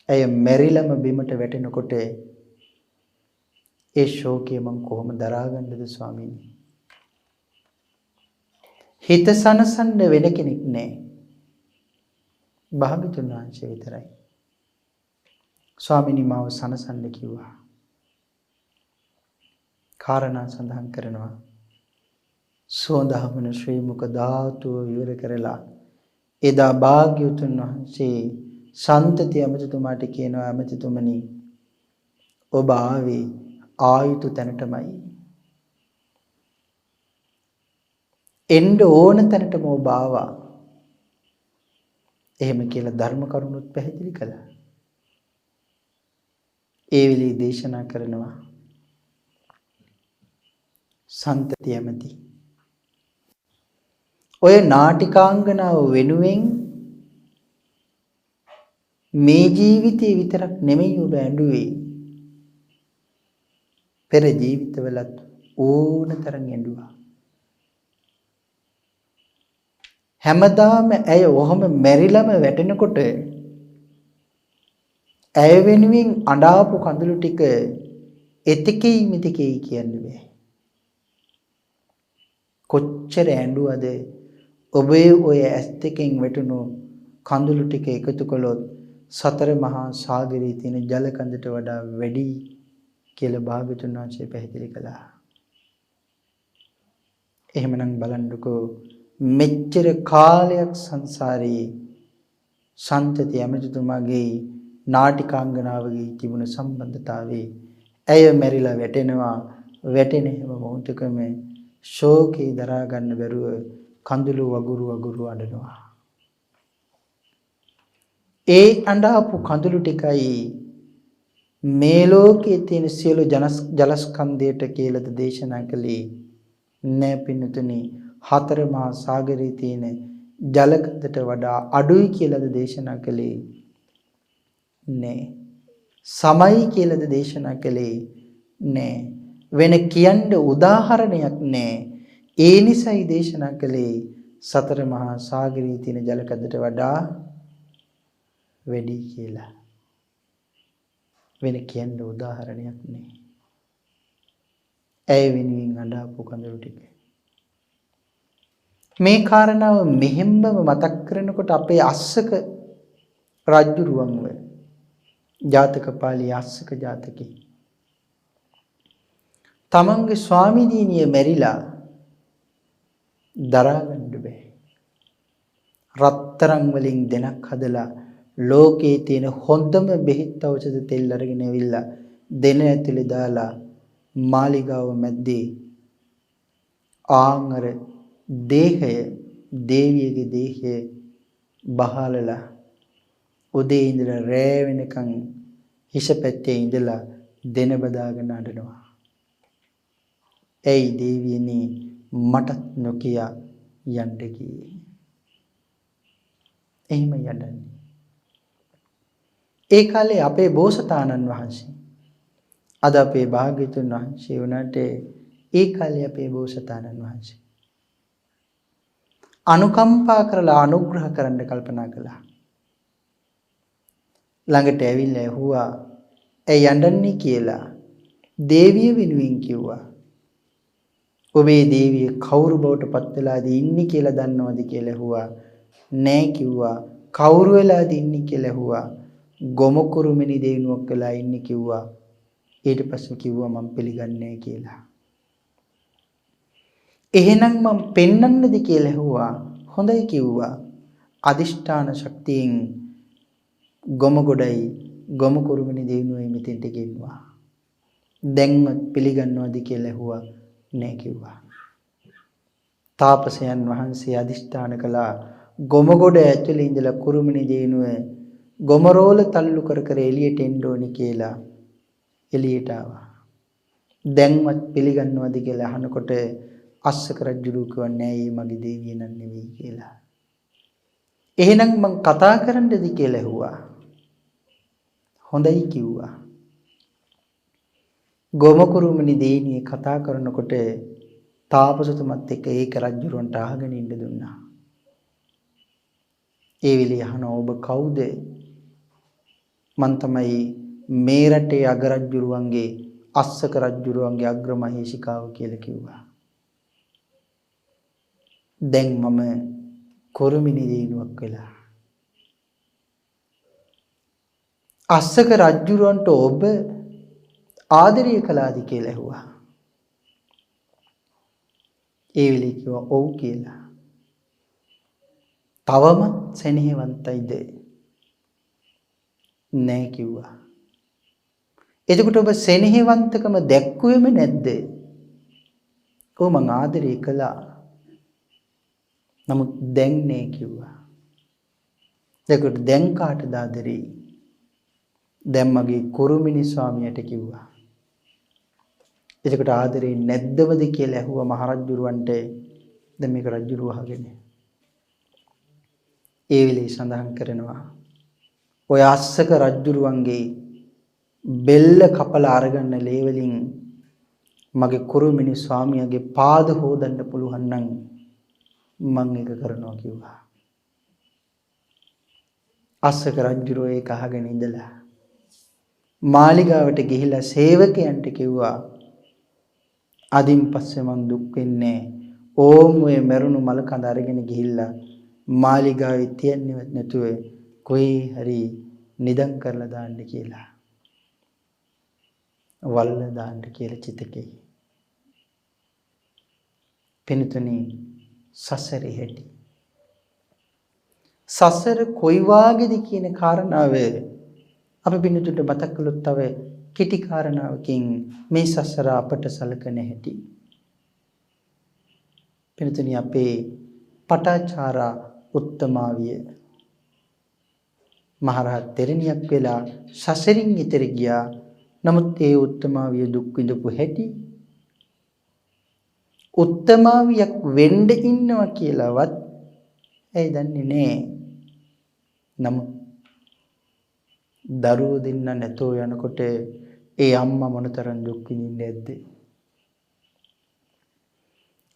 ඇය මෙරිලම බිමට වැටෙනකොට ඒ ශෝකය මං කොහොම දරාගන්නද ස්වාමීනි? හිත සනසන්න වෙන කෙනෙක් නැහැ. භාග්‍යවතුන් වහන්සේ විතරයි. ස්වාමීනි මාව සනසන්න කිව්වා. කාරණා සඳහන් කරනවා. සෝදාමන ශ්‍රී මුක ධාතුව විවර කරලා එදා භාග්‍යවතුන් වහන්සේ සන්තති ඇමතිතුමාට කියනවා ඇමතිතුමනි ඔබ ආවේ ආයුතු තැනටමයි. එන්න ඕන තැනටම ඔබ ආවා. එහෙම කියලා ධර්ම කරුණුත් පැහැදිලි කළා. ඒ වෙලේ දේශනා කරනවා සන්තති ඇමති ඔය නාටිකාංගනාව වෙනුවෙන් මේ ජීවිතේ විතරක් නෙමෙයි ඔබ ඇඬුවේ. පෙර ජීවිතවලත් ඕන තරම් ඇඬුවා. හැමදාම ඇය ඔහොම මැරිලම වැටෙනකොට ඇය වෙනුවෙන් අඬාපු කඳුළු ටික එතකෙයි මෙතකෙයි කියන්න බෑ. කොච්චර ඇඬුවද ඔබේ ඔය ඇස් දෙකෙන් වැටුණු කඳුළු ටික එකතු කළොත් සතර මහා සාගරයේ තියෙන ජල කඳට වඩා වැඩි කියලා භාග්‍යවතුන් වහන්සේ පැහැදිලි කළා. එහෙමනම් බලන්නකෝ මෙච්චර කාලයක් සංසාරේ සන්තති ඇමතිතුමාගේ නාටිකාංගනාවගේ තිබුණ සම්බන්ධතාවයේ ඇය මැරිලා වැටෙනවා. වැටෙන හැම මොහොතකම ශෝකේ දරා ගන්න බැරුව කඳුළු වගුරු අඬනවා. ඒ අඬාපු කඳුළු ටිකයි මේ ලෝකයේ තියෙන සියලු ජලස්කන්ධයට කියලාද දේශනා කළේ නෑ පින්නතුනි. හතර මහා සාගරයේ තියෙන ජලකඳට වඩා අඩුයි කියලාද දේශනා කළේ නෑ. සමයි කියලාද දේශනා කළේ නෑ. වෙන කියන්න උදාහරණයක් නෑ. ඒ නිසයි දේශනා කළේ සතර මහා සාගරයේ තියෙන ජලකඳට වඩා වැඩි කියලා. වෙන කියන්න උදාහරණයක් නෑ. ඇය වෙනුවෙන් අඬාපු කඳුළු ටික. මේ කාරණාව මෙහෙම්බම මතක් කරනකොට අපේ අස්සක රජුරුවන්ව ජාතක පාළියේ අස්සක ජාතකේ තමන්ගේ ස්වාමිනීනිය මැරිලා දරා ගන්න බෑ. රත්තරන් වලින් දෙනක් හදලා ලෝකේ තියෙන හොඳම බෙහෙත් ඖෂධ තෙල් අරගෙන ඇවිල්ලා දෙන ඇතුලේ දාලා මාලිගාව මැද්දේ ආංගර දේහය දේවියගේ දේහය බහලලා උදේ ඉඳලා රෑ වෙනකන් හිස පැත්තේ ඉඳලා දෙන බදාගෙන අඬනවා. ඇයි දේවියනි මටත් නොකිය යන්න ගියේ. එහෙම යන්නේ. ඒ කාලේ අපේ බෝසතාණන් වහන්සේ අද අපේ භාග්‍යතුන් වහන්සේ වුණාට ඒ කාලේ අපේ බෝසතාණන් වහන්සේ අනුකම්පා කරලා අනුග්‍රහ කරන්න කල්පනා කළා. ළඟට ඇවිල්ලා ඇහුවා ඇයි යඬන්නේ කියලා. දේවිය වෙනුවෙන් කිව්වා. ඔබේ දේවිය කවුරු බවට පත් වෙලාද ඉන්නේ කියලා දන්නවද කියලා ඇහුවා. නෑ කිව්වා. කවුරු වෙලාද ඉන්නේ කියලා ඇහුවා. ගොම කුරුමිනි දේනුවක් වෙලා ඉන්නේ කිව්වා. ඊට පස්සේ කිව්වා මම පිළිගන්නේ කියලා. එහෙනම් මම පෙන්වන්නද කියලා ඇහුවා. හොඳයි කිව්වා. අදිෂ්ඨාන ශක්තියෙන් ගොම ගොඩයි ගොම කුරුමිනි දේනුවයි මෙතෙන්ට ගෙන්නවා. දැන්වත් පිළිගන්නවද කියලා ඇහුවා. නෑ කිව්වා. තාපසයන් වහන්සේ අදිෂ්ඨාන කළා ගොම ගොඩ ඇතුලේ ඉඳලා කුරුමිනි දේනුව ගොමරෝල තල්ලු කර කර එළියට එන්න ඕනි කියලා එළියට ආවා. දැන්වත් පිළිගන්නවද කියලා අහනකොට අස්සක රජුරු කියන්නේ නෑ මගේ දේවිය නන් නෙවෙයි කියලා. එහෙනම් මං කතා කරන්නද කියලා ඇහුවා. හොඳයි කිව්වා. ගොම කුරුමිනි දේනිය කතා කරනකොට තාපසතුමත් එක්ක ඒක රජුරන්ට අහගෙන ඉන්න දුන්නා. ඒ වෙලේ අහනවා ඔබ කවුද? මං තමයි මේ රටේ අගරජුරුවන්ගේ අස්සක රජුරුවන්ගේ අග්‍රමහේෂිකාව කියලා කිව්වා. දැන් මම කුරුමිනි දේනුවක් වෙලා අස්සක රජුරවන්ට ඔබ ආදරය කළාද කියලා ඇහුවා. ඒ වෙලේ කිව්වා ඔව් කියලා. තවමත් සෙනෙහවන්තයිද? නෑ කිව්වා. එතකොට ඔබ සෙනෙහවන්තකම දැක්කුවේම නැද්ද? ඔව් මං ආදරය කළා. නමුත් දැන් නෑ කිව්වා. එතකොට දැන් කාටද ආදරේ? දැන් මගේ කුරුමිනි ස්වාමියාට කිව්වා. එතකොට ආදරේ නැද්දවද කියලා ඇහුවා මහරජුරවන්ට. දැන් මේක රජුරුව අහගෙන. ඒ වෙලේ සඳහන් කරනවා ඔය අස්සක රජුරුවන්ගේ බෙල්ල කපලා අරගන්න ලේ වලින් මගේ කුරුමිනි ස්වාමියාගේ පාද හොදන්න පුළුවන් නම් මම ඒක කරනවා කිව්වා. අස්සක රජුරුව ඒක අහගෙන ඉඳලා මාලිගාවට ගිහිලා සේවකයන්ට කිව්වා අදින් පස්සේ මං දුක් වෙන්නේ ඕම් ඔය මරුණු මල කඳ අරගෙන ගිහිල්ලා මාලිගාවේ තියන්නේවත් නැතුව කොයි හරි නිදන් කරලා දාන්න කියලා. වල්ල දාන්න කියලා චිතකේ. පින්තුනි සසරේ හැටි. සසර කොයි වාගේද කියන කාරණාව අපි පින්තුන්ට මතක් කළොත් තව කෙටි කාරණාවකින් මේ සසර අපට සලකන හැටි. පින්තුනි අපේ පටාචාරා උත්තමාවිය මහරහත් තෙරණියක් වෙලා සසරින් ඈතර ගියා. නමුත් ඒ උත්තමාවිය දුක් විඳපු හැටි උත්තමාවියක් වෙන්න ඉන්නවා කියලාවත් ඇයි දන්නේ නැහැ. නමුත් දරුවෝ දෙන්න නැතෝ යනකොට ඒ අම්මා මොනතරම් දුක් විඳින්නේ නැද්ද?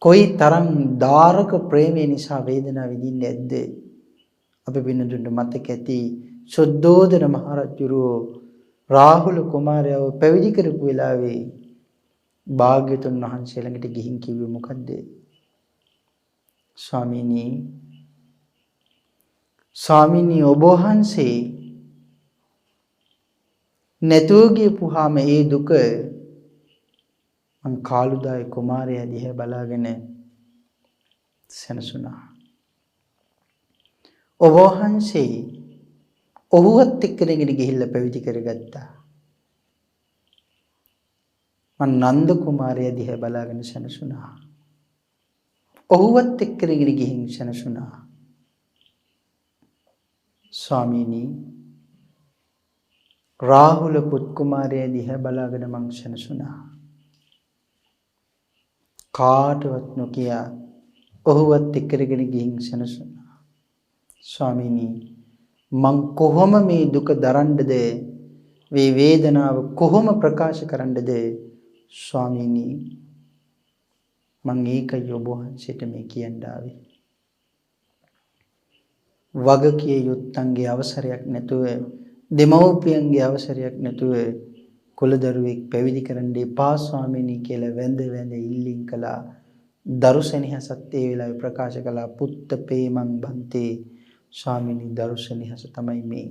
කොයි තරම් දාරක ප්‍රේමය නිසා වේදනාව විඳින්නේ නැද්ද? අපි පින්නතුන්ට මතක ඇති සුද්ධෝදන මහරජුරෝ රාහුල කුමාරයව පැවිදි කරපු වෙලාවේ භාග්‍යතුන් වහන්සේ ළඟට ගිහින් කිව්වේ මොකද්ද? ස්වාමීනි ඔබ වහන්සේ නැතුව ගියපුවාම ඒ දුක මං කාලුදායි කුමාරයා දිහා බලාගෙන සැනසුණා. ඔබ වහන්සේ ඔහුවත් එක්කගෙන ගිහිල්ලා පැවිදි කරගත්තා. මං නන්ද කුමාරයා දිහා බලාගෙන සැනසුණා. ඔහුවත් එක්කගෙන ගිහින් සැනසුණා. ස්වාමීනි රාහුල පුත් කුමාරයා දිහා බලාගෙන මං සැනසුණා. කාටවත් නොකිය ඔහුවත් එක්කගෙන ගිහින් සැනසුණා. ස්වාමීනි මං කොහොම මේ දුක දරන්නද? මේ වේදනාව කොහොම ප්‍රකාශ කරන්නද? ස්වාමීනි මං ඒකයි ඔබ වහන්සේට මේ කියන්න ආවේ. වගකිය යුත්තන්ගේ අවසරයක් නැතුව දෙමව්පියන්ගේ අවසරයක් නැතුව කුලදරුවෙක් පැවිදි කරන්න එපා ස්වාමීනි කියලා වැඳ වැඳ ඉල්ලින් කළා. දරුසෙනෙහසත් ඒ වෙලාවේ ප්‍රකාශ කළා පුත්ත පේමං බන්තේ ස්වාමීනි දරුසෙනෙහස තමයි මේ.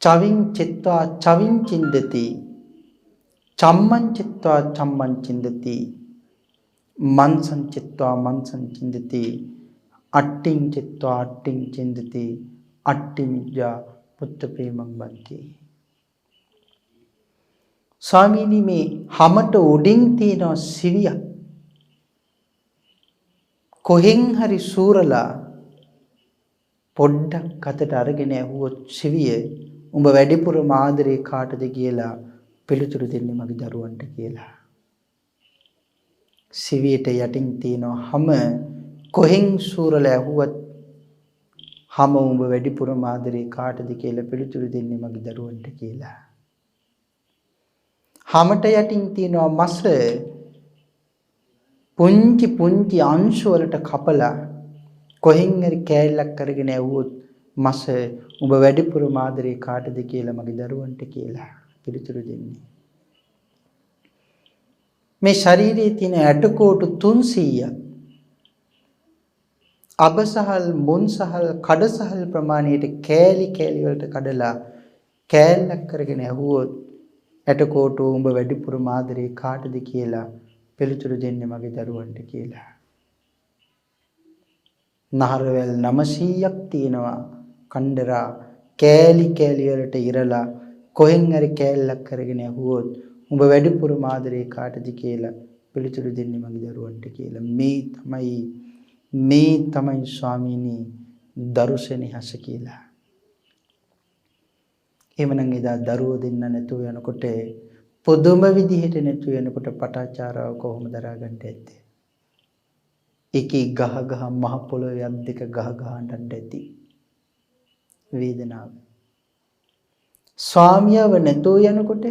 චවින් චිත්වා චවින් චින්දති චම්මං චිත්වා චම්මං චින්දති මන්සං චිත්වා මන්සං චින්දති අට්ටිං චිත්වා අට්ටිං චින්දති අට්ටි මිජ්ජා පුත්ත පේමං බන්තේ. ස්වාමීනි මේ හැමට උඩින් තියෙන සිවිය කොහෙන් හරි සූරලා පොඩ්ඩක් අතට අරගෙන ඇහුවොත් සිවිය උඹ වැඩිපුර ආදරේ කාටද කියලා පිළිතුරු දෙන්නේ මගේ දරුවන්ට කියලා. සිවියට යටින් තියෙන හැම කොහෙන් සූරලා ඇහුවත් හැම උඹ වැඩිපුර ආදරේ කාටද කියලා පිළිතුරු දෙන්නේ මගේ දරුවන්ට කියලා. හැමට යටින් තියෙනවා මස පුංචි පුංචි අංශු වලට කපලා කොහෙන් හරි කෑල්ලක් කරගෙන ඇව්වොත් මස උඹ වැඩිපුර ආදරේ කාටද කියලා මගේ දරුවන්ට කියලා පිළිතුරු දෙන්නේ. මේ ශරීරයේ තියෙන ඇටකොටු 300ක් අබසහල් මුන්සහල් කඩසහල් ප්‍රමාණයට කෑලි කෑලි වලට කඩලා කෑල්ලක් කරගෙන ඇව්වොත් ඇටකොටු උඹ වැඩිපුර ආදරේ කාටද කියලා පිළිතුරු දෙන්නේ මගේ දරුවන්ට කියලා. නහරවැල් 900ක් තියෙනවා කණ්ඩරා කෑලි කෑලි වලට ඉරලා කොහෙන් හරි කෑල්ලක් කරගෙන ඇහුවොත් උඹ වැඩිපුර ආදරේ කාටද කියලා පිළිතුරු දෙන්නේ මගේ දරුවන්ට කියලා. මේ තමයි ස්වාමීනි දරුසෙනෙහස කියලා. එමනම් එදා දරුවෝ දෙන්න නැතුව යනකොට පොදුම විදිහට නැතුව යනකොට පටාචාරාව කොහොමද දරාගන්න ඇත්තේ? එකී ගහ ගහ මහ පොළොවේ අත් දෙක ගහ ගහ අඬන්න ඇති වේදනාව. ස්වාමියාව නැතුව යනකොට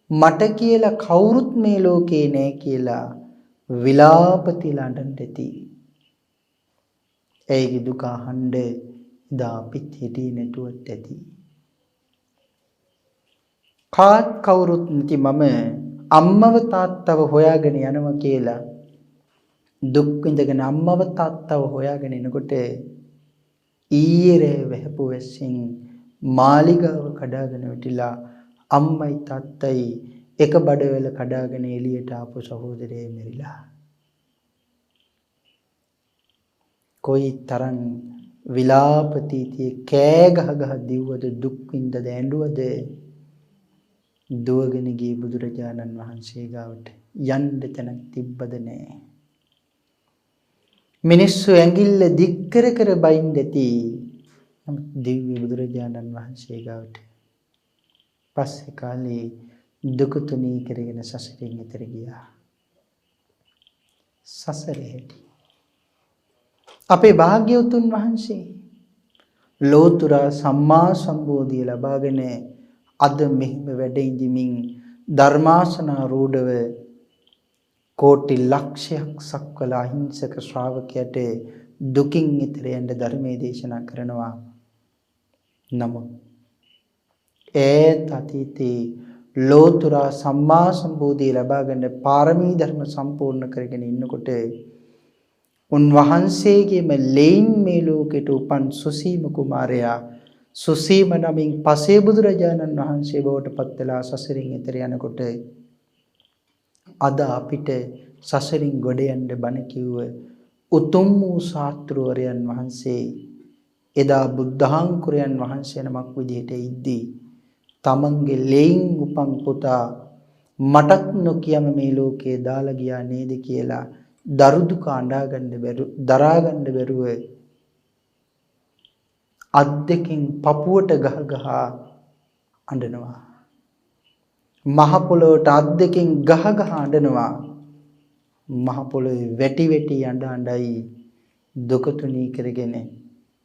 මට කියලා කවුරුත් මේ ලෝකේ නැහැ කියලා විලාපතිලා අඬන්න ඇති. ඒකේ දුක අහන්න ඉදා අපිත් හිටියේ නැතුවත් ඇති. කාත් කවුරුත් නැති මම අම්මව තාත්තව හොයාගෙන යනවා කියලා දුක් විඳගෙන අම්මව තාත්තව හොයාගෙන එනකොට ඊයේ වැහපු වැස්සෙන් මාලිගාව කඩාගෙන වැටිලා අම්මයි තාත්තයි එක බඩවැල කඩාගෙන එළියට ආපු සහෝදරයෙ මෙරිලා. කොයි තරම් විලාපතීතිය කෑ ගහ ගහ දිව්වද දුක් විඳද ඇඬුවද දුවගෙන ගිය බුදුරජාණන් වහන්සේ ගාවට යන්න තැනක් තිබ්බද නැහැ. මිනිස්සු ඇඟිල්ල දික් කර කර බයින් දෙති. නමුත් දිව්‍ය බුදුරජාණන් වහන්සේ ගාවට පස්සේ කාලේ දුක තුනී කරගෙන සසරින් එතර ගියා. සසරේ හැටි අපේ භාග්‍යවතුන් වහන්සේ ලෝතුරා සම්මා සම්බෝධිය ලබාගෙන අද මෙහිම වැඩ ඉඳිමින් ධර්මාසනාරූඪව කෝටි ලක්ෂයක් සක්වල අහිංසක ශ්‍රාවකයට දුකින් ඈතර යන්න ධර්මයේ දේශනා කරනවා. නමුත් අතීතේ ලෝතුරා සම්මා සම්බෝධිය ලබාගෙන පාරමී ධර්ම සම්පූර්ණ කරගෙන ඉන්නකොට උන්වහන්සේගේම ලෙයින් මේ ලෝකෙට උපන් සුසීම කුමාරයා සුසීම නමින් පසේ බුදුරජාණන් වහන්සේ බවට පත් වෙලා සසරින් එතර යනකොට අද අපිට සසරින් ගොඩ යන්න බණ කිව්ව උතුම් වූ ශාස්ත්‍රවරයන් වහන්සේ එදා බුද්ධාංකුරයන් වහන්සේ නමක් විදිහට ඉද්දී තමන්ගේ ලෙයින් උපන් පුතා මටත් නොකියම මේ ලෝකේ දාලා ගියා නේද කියලා දරුදුක දරා ගන්න බැරුව අත් දෙකින් පපුවට ගහ ගහ අඬනවා. මහ පොළොවට අත් දෙකින් ගහ ගහ අඬනවා. මහ පොළොවේ වැටි වැටි අඬයි දුක තුනී කරගෙන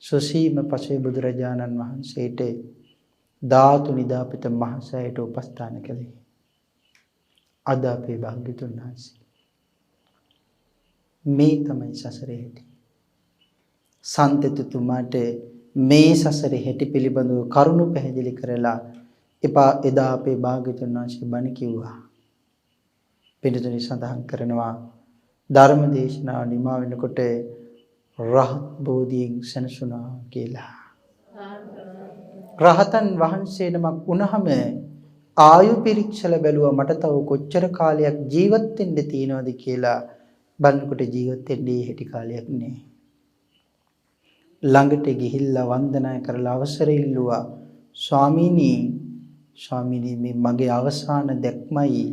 සුසීම පසේ බුදුරජාණන් වහන්සේට ධාතු නිදාපිත මහසෑයට උපස්ථාන කළේ. අද අපේ භාග්‍යතුන් වහන්සේ මේ තමයි සසරේ හැටි. සන්තතුමාට මේ සසරේ හැටි පිළිබඳව කරුණු පැහැදිලි කරලා එදා අපේ භාග්‍යතුන් වහන්සේ බණ කිව්වා. පිළිතුරු සඳහන් කරනවා ධර්ම දේශනාව නිමා වෙනකොට රහත් බෝධියෙන් සැනසුණා කියලා. රහතන් වහන්සේ නමක් වුණාම ආයු පිරික්සල බැලුවා මට තව කොච්චර කාලයක් ජීවත් වෙන්න තියෙනවද කියලා. බලනකොට ජීවත් වෙන්නේ හැටි කාලයක් නෑ. ළඟට ගිහිල්ලා වන්දනා කරලා අවසර ඉල්ලුවා ස්වාමීනි මේ මගේ අවසාන දැක්මයි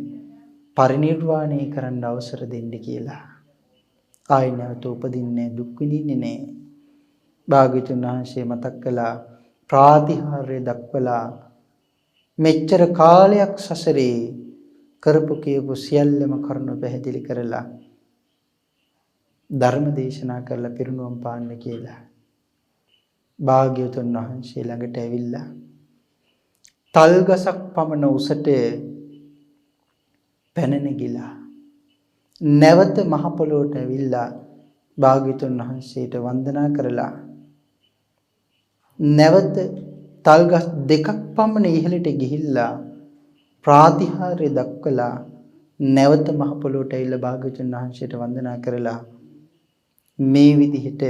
පරිණිරවාණය කරන්න අවසර දෙන්න කියලා. ආයෙ නැවත උපදින්නේ දුක් විඳින්නේ නෑ. භාග්‍යවතුන් වහන්සේ මතක් කළා ප්‍රාතිහාර්ය දක්වලා මෙච්චර කාලයක් සසරේ කරපු කියපු සියල්ලම කරුණ පැහැදිලි කරලා ධර්ම දේශනා කරලා පිරිනුවම් පාන්න කියලා. භාග්‍යවතුන් වහන්සේ ළඟට ඇවිල්ලා තල්ගසක් පමණ උසට පැන නැගිලා නැවත මහ පොළොවට ඇවිල්ලා භාග්‍යවතුන් වහන්සේට වන්දනා කරලා නැවත තල්ගස් දෙකක් පමණ ඉහළට ගිහිල්ලා ප්‍රාතිහාර්ය දක්වලා නැවත මහ පොළොවට ඇවිල්ලා භාග්‍යවතුන් වහන්සේට වන්දනා කරලා මේ විදිහට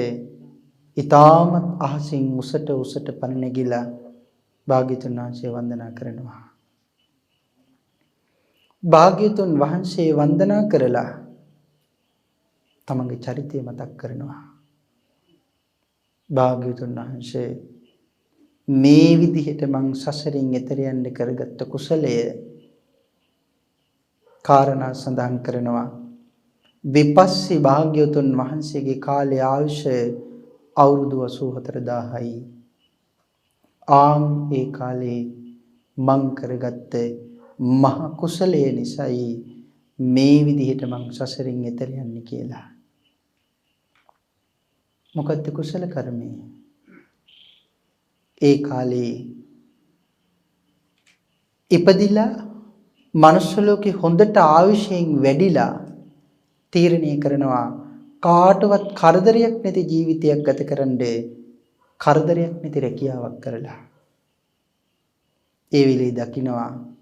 ඊටමත් අහසින් උසට පැන නැගිලා භාග්‍යවතුන් වහන්සේ වන්දනා කරනවා. භාග්‍යවතුන් වහන්සේ වන්දනා කරලා තමන්ගේ චරිතය මතක් කරනවා. භාග්‍යවතුන් වහන්සේ මේ විදිහට මං සසරින් එතර යන්න කරගත්ත කුසලය කාරණා සඳහන් කරනවා. විපස්සී භාග්‍යවතුන් වහන්සේගේ කාලේ ආයුෂ අවුරුදු 84000යි. ඒ කාලේ මං කරගත්ත මහ කුසලයේ නිසායි මේ විදිහට මං සසරින් එතර යන්නේ කියලා. මොකද්ද කුසල කර්මය? ඒ කාලේ ඉපදිලා මනුස්ස ලෝකේ හොඳට ආයුෂයෙන් වැඩිලා තීරණය කරනවා කාටවත් කරදරයක් නැති ජීවිතයක් ගත කරන්නේ කරදරයක් නැති රැකියාවක් කරලා. ඒ වෙලේ දකින්නවා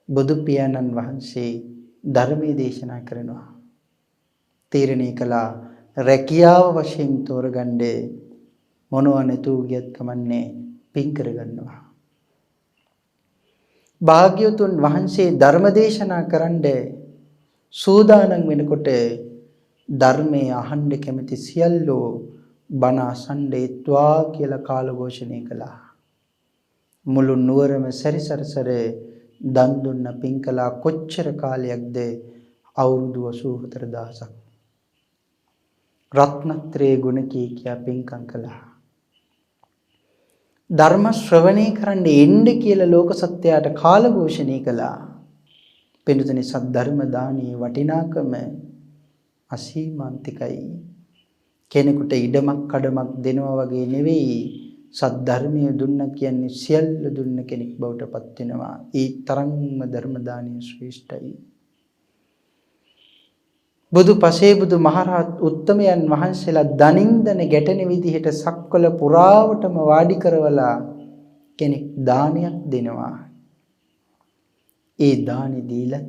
බුදු පියාණන් වහන්සේ ධර්මයේ දේශනා කරනවා. තීරණය කළා රැකියාව වශයෙන් තෝරගන්නේ මොනවා නැතුව ගියත් කමන්නේ පින් කරගන්නවා. භාග්‍යවතුන් වහන්සේ ධර්ම දේශනා කරන්නේ සූදානම් වෙනකොට ධර්මයේ අහන්න කැමති සියල්ලෝ බණ අසන්නේත්වා කියලා කාල ඝෝෂණය කළා. මුළු නුවරම සැරිසරසර දන් දුන්න පින් කළා. කොච්චර කාලයක්ද? අවුරුදු 84000ක්. රත්නත්‍රයේ ගුණ කියා පින්කම් කළා. ධර්ම ශ්‍රවණය කරන්න එන්න කියලා ලෝක සත්‍යයට කාල ඝෝෂණය කළා. පින්තුනි සද්ධර්ම දානයේ වටිනාකම අසීමාන්තිකයි. කෙනෙකුට ඉඩමක් කඩමක් දෙනවා වගේ නෙවෙයි. සද්ධර්මය දුන්න කියන්නේ සියල්ල දුන්න කෙනෙක් බවට පත් වෙනවා. ඒ තරම්ම ධර්ම දානීය ශ්‍රේෂ්ඨයි. බුදු පසේ බුදු මහරහත් උත්තමයන් වහන්සේලා දනින් දන ගැටෙන විදිහට සක්වල පුරාවටම වාඩි කරවලා කෙනෙක් දානයක් දෙනවා. ඒ දානි දීලා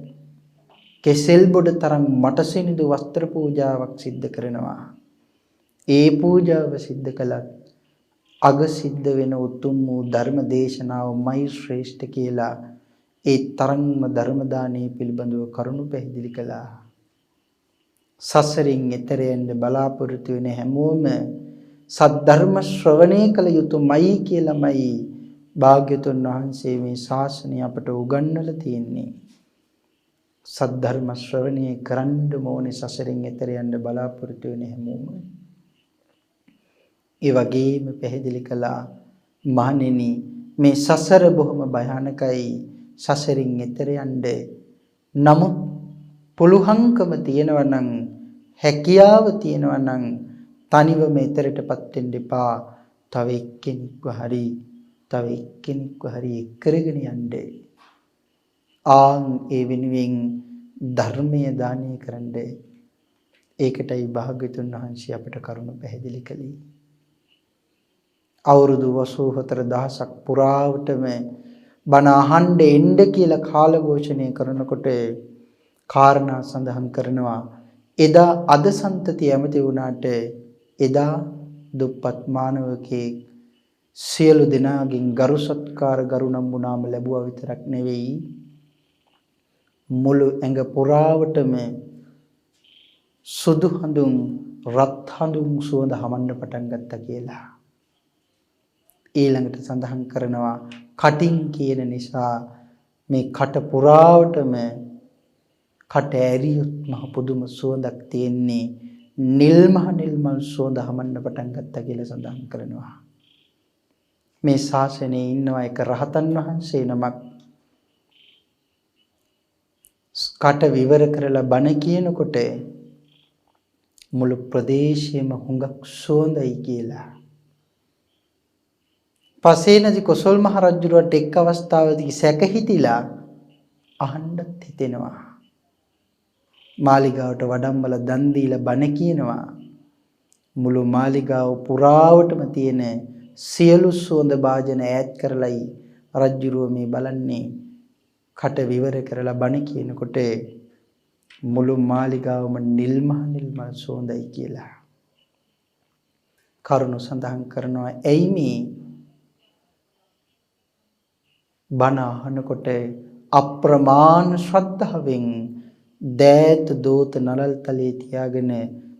කෙසෙල් බොඩ තරම් මටසිනිදු වස්ත්‍ර පූජාවක් සිද්ධ කරනවා. ඒ පූජාව සිද්ධ කළත් අග සිද්ධ වෙන උතුම් වූ ධර්ම දේශනාවමයි ශ්‍රේෂ්ඨ කියලා ඒ තරම්ම ධර්ම දානයේ පිළිබඳව කරුණු පැහැදිලි කළා. සසරින් එතර යන්න බලාපොරොත්තු වෙන හැමෝම සද්ධර්ම ශ්‍රවණය කළ යුතුමයි කියලාමයි භාග්‍යතුන් වහන්සේ මේ ශාසනය අපට උගන්වලා තියෙන්නේ. සද්ධර්ම ශ්‍රවණය කරන්න ඕනේ සසරින් එතර යන්න බලාපොරොත්තු වෙන හැමෝම. ඒ වගේම පැහැදිලි කළා මහණෙනි මේ සසර බොහොම භයානකයි. සසරින් එතර යන්න නමුත් පුළුවන්කම තියෙනවා නම් හැකියාව තියෙනවා නම් තනිව මෙතරටපත් වෙන්න එපා. තව එක්කෙනෙක්ව හරි එක්කරගෙන යන්න. ඒ වෙනුවෙන් ධර්මයේ දානය කරන්න. ඒකටයි භාග්‍යතුන් වහන්සේ අපට කරුණ පැහැදිලි කළේ. අවුරුදු 84000ක් පුරාවටම බණ අහන්න එන්න කියලා කාල ඝෝෂණය කරනකොට කාරණා සඳහන් කරනවා. එදා අද සන්තතිය ඇමති වුණාට එදා දුප්පත් මානවකෙක් සියලු දෙනාගෙන් ගරු සත්කාර ගරු නම්බුනාම ලැබුවා විතරක් නෙවෙයි මුළු ඇඟ පුරාවටම සුදු හඳුන් රත් හඳුන් සුවඳ හමන්න පටන් ගත්තා කියලා. ඊළඟට සඳහන් කරනවා කටින් කියන නිසා මේ කට පුරාවටම කට ඇරියොත් මහ පුදුම සුවඳක් තියෙන්නේ නිල්මල් සුවඳ හමන්න පටන් ගත්තා කියලා සඳහන් කරනවා. මේ ශාසනයේ ඉන්නවා එක රහතන් වහන්සේ නමක් කට විවර කරලා බණ කියනකොට මුළු ප්‍රදේශයේම හුඟක් සුවඳයි කියලා. පසේනදි කොසල් මහ රජුට එක් අවස්ථාවකදී සැක හිතිලා අහන්නත් හිතෙනවා. මාලිගාවට වඩම්බලා දන් දීලා බණ කියනවා. මුළු මාලිගාව පුරාවටම තියෙන සියලු සුවඳ භාජන ඈත් කරලයි රජුරුව මේ බලන්නේ කට විවර කරලා බණ කියනකොට මුළු මාලිගාවම නිල්මල් සුවඳයි කියලා. කරුණ සඳහන් කරනවා එයි මේ බණ අහනකොට අප්‍රමාණ ශ්‍රද්ධාවෙන් දෑත දෝත නලල් තලයේ තියාගෙන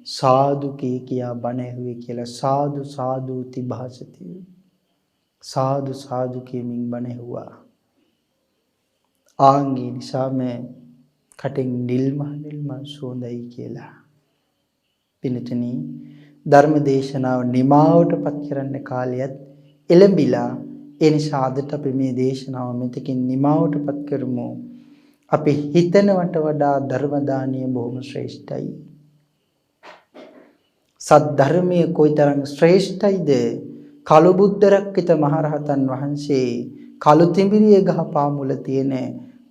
සාදු කියා බණ ඇහුවේ කියලා සාදු සාදුති භාසති සාදු සාදු කියමින් බණ ඇහුවා. ආන්ගේ නිසාම කටින් නිල්මල් සුවඳයි කියලා. පින්තුනි ධර්ම දේශනාව නිමාවටපත් කරන්න කාලයත් එළඹිලා ඒ නිසා අදට අපි මේ දේශනාව මෙතකින් නිමාවටපත් කරමු. අපි හිතනවට වඩා ධර්ම දානීය බොහොම ශ්‍රේෂ්ඨයි. සත් ධර්මයේ කොයිතරම් ශ්‍රේෂ්ඨයිද? කලු බුද්ධ රක්කිත මහරහතන් වහන්සේ කලු තිඹිරිය ගහ පාමුල තියෙන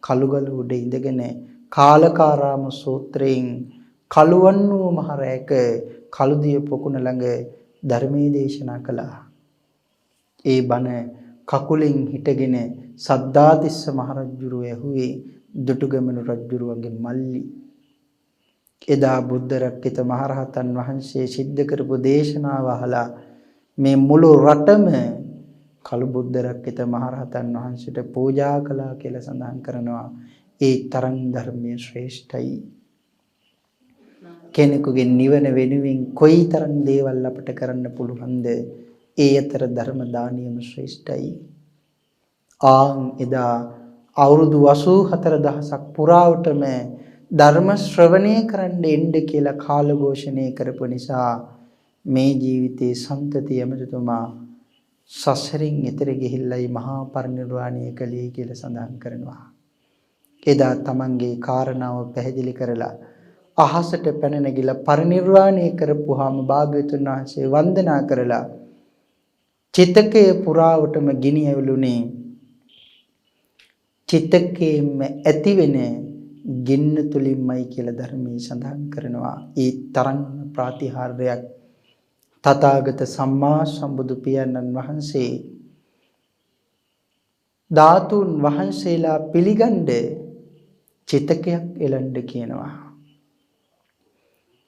කලුගල උඩ ඉඳගෙන කාලකාරාම සූත්‍රයෙන් කලුවන් වූ මහ රැක කලුදිය පොකුණ ළඟ ධර්මයේ දේශනා කළා. ඒ බණ කකුලෙන් හිටගෙන සද්ධාතිස්ස මහරජුරුව ඇහුවේ දුටුගැමුණු රජුරුවන්ගේ මල්ලි. එදා බුද්ධ රක්කිත මහරහතන් වහන්සේ සිද්ධ කරපු දේශනාව අහලා මේ මුළු රටම කලු බුද්ධ රක්කිත මහරහතන් වහන්සේට පූජා කළා කියලා සඳහන් කරනවා. ඒ තරම් ධර්මයේ ශ්‍රේෂ්ඨයි. කෙනෙකුගේ නිවන වෙනුවෙන් කොයිතරම් දේවල් අපට කරන්න පුළුවන්ද? ඒ අතර ධර්ම දානියම ශ්‍රේෂ්ඨයි. ආන් එදා අවුරුදු 84000ක් පුරාවටම ධර්ම ශ්‍රවණය කරන්න එන්න කියලා කාල ഘോഷණය කරපු නිසා මේ ජීවිතේ සම්තතිය එමෙතුමා සසරින් එතර ගිහිල්ලයි මහා පරිනිර්වාණය කළේ කියලා සඳහන් කරනවා. එදා තමන්ගේ කාරණාව පැහැදිලි කරලා අහසට පැන නැගිලා පරිනිර්වාණය කරපුවාම භාග්‍යවතුන් වහන්සේ වන්දනා කරලා චිතකයේ පුරාවටම ගිනි ඇවිලුනේ චිතකයේම ඇතිවෙන ගින්න තුලින්මයි කියලා ධර්මයේ සඳහන් කරනවා. ඒ තරම් ප්‍රාතිහාර්යයක් තථාගත සම්මා සම්බුදු පියාණන් වහන්සේ ධාතුන් වහන්සේලා පිළිගන්න චිතකයක් එළඬ කියනවා.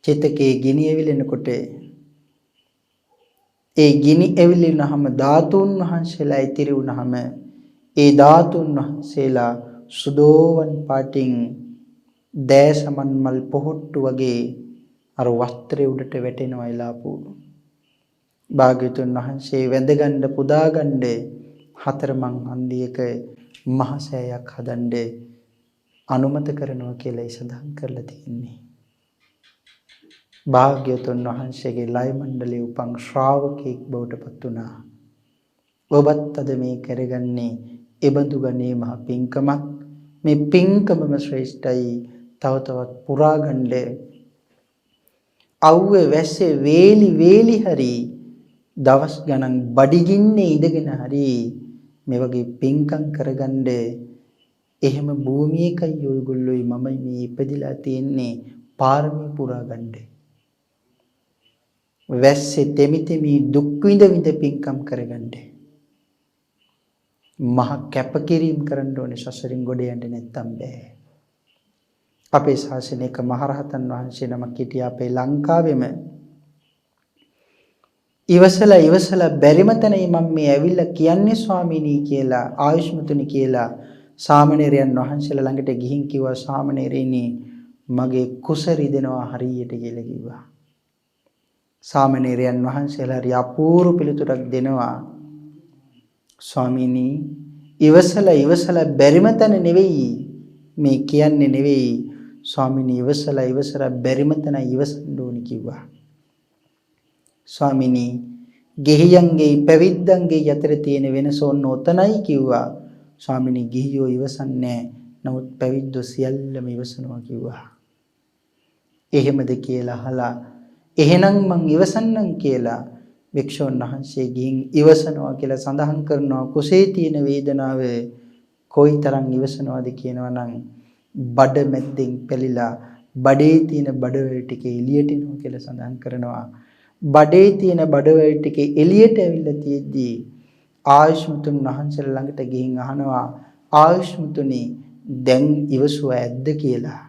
චිතකයේ ගිනි ඇවිලෙනකොට ඒ ගිනි ඇවිලෙනහම ධාතුන් වහන්සේලා ඉතිරි වුණාම ඒ ධාතුන් වහන්සේලා සුදෝවන් පාටින් දෑසමන් මල් පොහොට්ටු වගේ අර වස්ත්‍රය උඩට වැටෙනවා එලාපු. භාග්‍යවතුන් වහන්සේ වැඳගන්න පුදාගන්න හතරමං හන්දියක මහසෑයක් හදන්න අනුමත කරනවා කියලා සඳහන් කරලා තියෙන්නේ. භාග්‍යවතුන් වහන්සේගේ ලය මණ්ඩලයේ උපන් ශ්‍රාවකෙක් බවට පත් වුණා. ඔබත් අද මේ කරගන්නේ එබඳු ගණේ මහ පිංකමක්. මේ පිංකමම ශ්‍රේෂ්ඨයි. තව තවත් පුරාගන්න අවුවේ වැස්සේ වේලි හරි දවස් ගණන් බඩගින්නේ ඉඳගෙන හරි මේ වගේ පිංකම් කරගන්න. එහෙම භූමියකයි ඔයගොල්ලෝයි මමයි මේ ඉපදිලා තියෙන්නේ පාරමී පුරාගන්න. වැස්සේ තෙමි දුක් විඳ පිංකම් කරගන්න. මහ කැපකිරීම කරන්න ඕනේ සසරින් ගොඩ යන්න නැත්තම් බෑ. අපේ ශාසනයක මහරහතන් වහන්සේ නමක් හිටියා අපේ ලංකාවෙම. ඉවසලා බැරිම තැනයි මම මේ ඇවිල්ලා කියන්නේ ස්වාමීනි කියලා ආයුෂ්මතුනි කියලා සාමණේරයන් වහන්සේලා ළඟට ගිහින් කිව්වා සාමණේරයනි මගේ කුස රිදෙනවා හරියට කියලා කිව්වා. සාමණේරයන් වහන්සේලා හරි අපූර්ව පිළිතුරක් දෙනවා. ස්වාමීනි ඉවසලා බැරිම තැන නෙවෙයි මේ කියන්නේ නෙවෙයි ස්වාමීනි ඉවසලා බැරිම තැන ඉවසන්න ඕනි කිව්වා. ස්වාමීනි ගෙහියන්ගේ පැවිද්දන්ගේ අතර තියෙන වෙනස ඔන්න ඔතනයි කිව්වා. ස්වාමීනි ගිහියෝ ඉවසන්නේ නමුත් පැවිද්දෝ සියල්ලම ඉවසනවා කිව්වා. එහෙමද කියලා අහලා එහෙනම් මං ඉවසන්නම් කියලා භික්ෂුන් වහන්සේ ගිහින් ඉවසනවා කියලා සඳහන් කරනවා. කුසේ තියෙන වේදනාව කොයිතරම් ඉවසනවද කියනවා නම් බඩ මැද්දෙන් පැලිලා බඩේ තියෙන බඩවැල් ටික එළියට එනවා කියලා සඳහන් කරනවා. බඩේ තියෙන බඩවැල් ටික එළියට ඇවිල්ලා තියෙද්දී ආයුෂ්මතුන් වහන්සේලා ළඟට ගිහින් අහනවා ආයුෂ්මතුනි දැන් ඉවසුව ඇද්ද කියලා.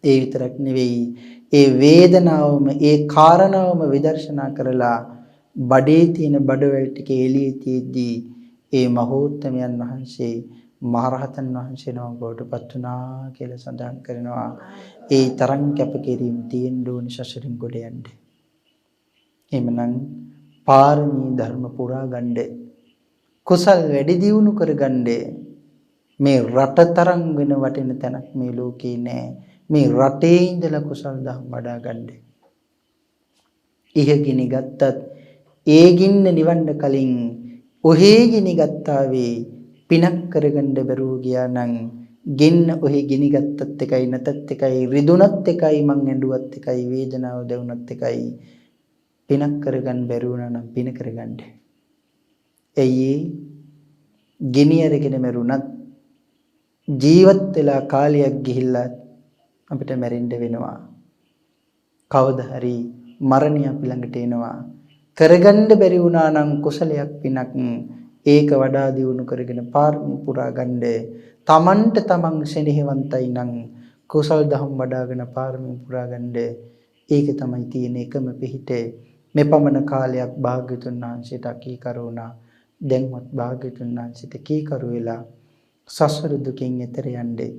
ඒ විතරක් නෙවෙයි ඒ වේදනාවම ඒ කාරණාවම විදර්ශනා කරලා බඩේ තියෙන බඩවැල් ටික එළියේ තියෙද්දී ඒ මහෝත්තමයන් වහන්සේ මහරහතන් වහන්සේ නමකටපත් වුණා කියලා සඳහන් කරනවා. ඒ තරම් කැපකිරීම තියෙන්න ඕනි සසරින් ගොඩ යන්න. එhmenan පාරමී ධර්ම පුරා ගන්න කුසල් වැඩි දියුණු කරගන්න මේ රට තරම් වෙන වටින තැනක් මේ ලෝකේ නෑ. මේ රටේ ඉඳලා කුසල් දහම් වඩා ගන්න. ඉහගිනි ගත්තත් ඒ ගින්න නිවන්න කලින් ඔහේ ගිනි ගත්තා වේ පිනක් කරගන්න බැරුව ගියා නම් ගෙන්න ඔහේ ගිනි ගත්තත් එකයි නැතත් එකයි රිදුනත් එකයි මං ඇඬුවත් එකයි වේදනාව දැවුනත් එකයි පිනක් කරගන්න බැරි වුණා නම් පින කරගන්න. එයි ගිනි අරගෙන මරුණත් ජීවත් වෙලා කාලයක් ගිහිල්ලා අපිට මැරෙන්න වෙනවා. කවදා හරි මරණය අපි ළඟට එනවා. කරගන්න බැරි වුණා නම් කුසලයක් පිනක් ඒක වඩා දියුණු කරගෙන පාරමී පුරා ගන්න. තමන්ට තමන් සෙනෙහවන්තයි නම් කුසල් දහම් වඩාගෙන පාරමී පුරා ගන්න. ඒක තමයි තියෙන එකම පිහිට. මෙපමණ කාලයක් භාග්‍යතුන් වහන්සේට අකීකරු වුණා. දැන්වත් භාග්‍යතුන් වහන්සේට කීකරු වෙලා සසර දුකින් එතර යන්නේ.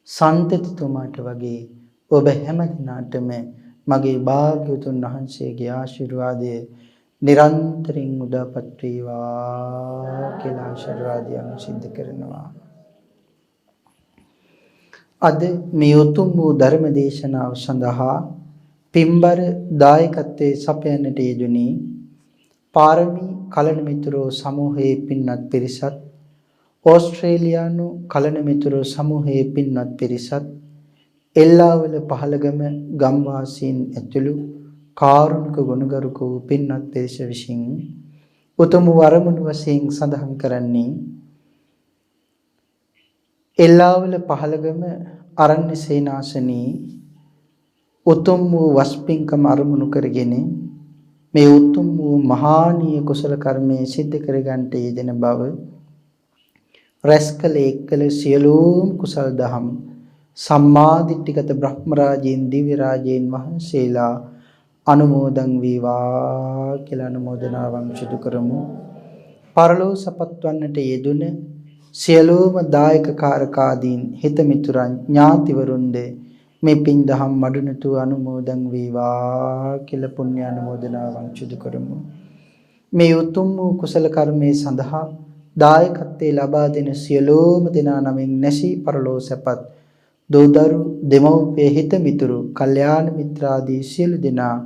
සන්තතිතුමාට වගේ ඔබ හැම දිනාටම මගේ භාග්‍යතුන් වහන්සේගේ ආශිර්වාදය නිරන්තරයෙන් උදාපත් වේවා කියලා ආශිර්වාදයන් සිද්ධ කරනවා. අද මේ උතුම් වූ ධර්ම දේශනාව සඳහා පින්බර දායකත්වයේ සපයන්නට යෙදුණි පාරමී කලණ මිතුරෝ සමූහයේ පින්වත් පිරිසත් ඕස්ට්‍රේලියානු කලණ මිතුරෝ සමූහයේ පින්වත් පිරිසත් එල්ලාවල පහළගම ගම්වාසීන් ඇතුළු කාරුණික ගුණගරුක වූ පින්වත් පිරිස විසින් උතුම් වරමුණු වශයෙන් සඳහන් කරන්නේ එල්ලාවල පහළගම අරණ්‍ය සේනාසනී උතුම් වූ වස්පින්කම අරමුණු කරගෙන මේ උතුම් වූ මහානීය කුසල කර්මයේ සිද්ධ කරගන්නට යෙදෙන බව රැස්කල එක්කල සියලුම කුසල් දහම් සම්මාදිට්ඨිගත බ්‍රහ්ම රාජීන් දිව්‍ය රාජීන් වහන්සේලා අනුමෝදන් වේවා කියලා අනුමෝදනාවන් සිදු කරමු. පරලෝ සපත්වන්නට යෙදුන සියලුම දායක කාරකාදීන් හිත මිතුරන් ඥාතිවරුන්ද මේ පින් දහම් මඩුනතු අනුමෝදන් වේවා කියලා පුණ්‍ය අනුමෝදනාවන් සිදු කරමු. මේ උතුම් වූ කුසල කර්මයේ සඳහා දායකත්වයේ ලබා දෙන සියලුම දෙනා නමින් නැසී පරලෝ සපත් දෝදරු දෙමව්පිය හිත මිතුරු කල්යාණ මිත්‍රාදී සියලු දෙනා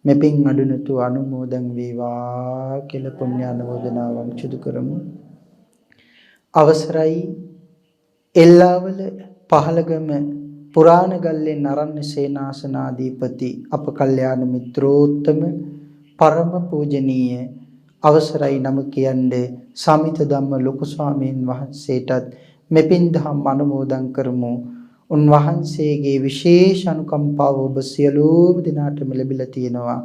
මෙපින් අඩුනතු අනුමෝදන් වේවා කියලා පුණ්‍ය අනුමෝදනාවන් සිදු කරමු. අවසරයි එල්ලාවල පහළගම පුරාණගල්ලේ නරන්න සේනාසනාධිපති අප කල්යාණ මිත්‍රෝත්තම පරම පූජනීය අවසරයි නම කියන්නේ සමිත ධම්ම ලොකු ස්වාමීන් වහන්සේටත් මෙපින් දහම් අනුමෝදන් කරමු. උන්වහන්සේගේ විශේෂ අනුකම්පාව ඔබ සියලුම දිනාටම ලැබිලා තියෙනවා.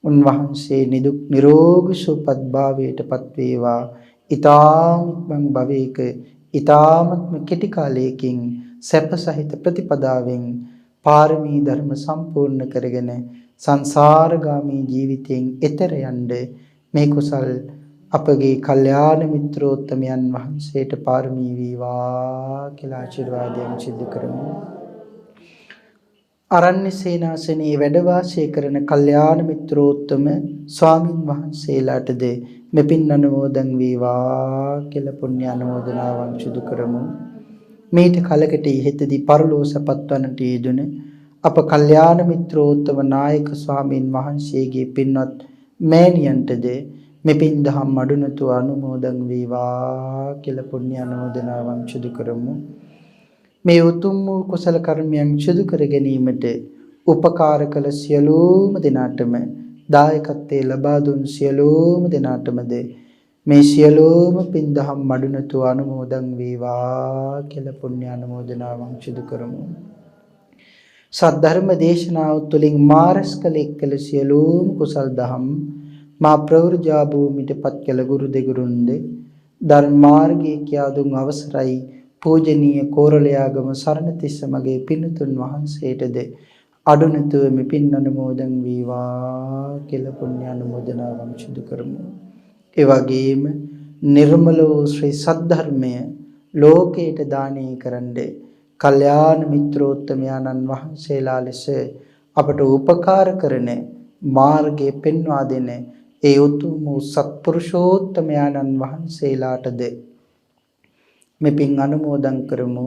උන්වහන්සේ නිදුක් නිරෝගී සුවපත් භාවයටපත් වේවා. ඊ타ත්ම භවයක ඊ타ත්ම කෙටි කාලයකින් සැප සහිත ප්‍රතිපදාවෙන් පාරමී ධර්ම සම්පූර්ණ කරගෙන සංසාරගාමී ජීවිතයෙන් එතර යන්න මේ කුසල් අපගේ කල්යාණ මිත්‍රෝත්තමයන් වහන්සේට පාරමී වේවා කියලා ආශිර්වාදයෙන් සිදු කරමු. අරණ්‍ය සේනාසනයේ වැඩ වාසය කරන කල්යාණ මිත්‍රෝත්තම ස්වාමින් වහන්සේලාටද මෙපින් අනුමෝදන් වේවා කියලා පුණ්‍ය අනුමෝදනාවන් සිදු කරමු. මේට කලකට ඉහෙතදී පරලෝසපත් වන්නට යෙදුන අප කල්යාණ මිත්‍රෝත්තම නායක ස්වාමින් වහන්සේගේ පින්වත් මෑණියන්ටද මෙපින් දහම් අඩුනතු අනුමෝදන් වේවා කියලා පුණ්‍ය අනුමෝදනාවන් සිදු කරමු. මේ උතුම් වූ කුසල කර්මයන් සිදු කර ගැනීමට උපකාර කළ සියලුම දෙනාටම දායකත්වයේ ලබා දුන් සියලුම දෙනාටමද මේ සියලුම පින් දහම් මඩුනතු අනුමෝදන් වේවා කියලා පුණ්‍ය අනුමෝදනාවන් සිදු කරමු. සද්ධර්ම දේශනාව තුළින් මාර්ස්කල එක්කල සියලුම කුසල් දහම් මා ප්‍රවෘජා භූමිටපත් කළ ගුරු දෙගුරුන්ද ධර්මාර්ගයේ කියා දුන් අවසරයි පූජනීය කෝරළයාගම සරණතිස්ස මගේ පින්තුන් වහන්සේටද අඩුනතුව මෙපින් අනුමෝදන් වේවා කියලා පුණ්‍ය අනුමෝදනාවන් සිදු කරමු. ඒ වගේම නිර්මල වූ ශ්‍රී සද්ධර්මය ලෝකයට දානය කරන්න කල්යාණ මිත්‍රෝත්තමයන්න් වහන්සේලා ලෙස අපට උපකාර කරන මාර්ගය පෙන්වා දෙන ඒ උතුම් වූ සත්පුරුෂෝත්තමයන්න් වහන්සේලාටද මෙපින් අනුමෝදන් කරමු.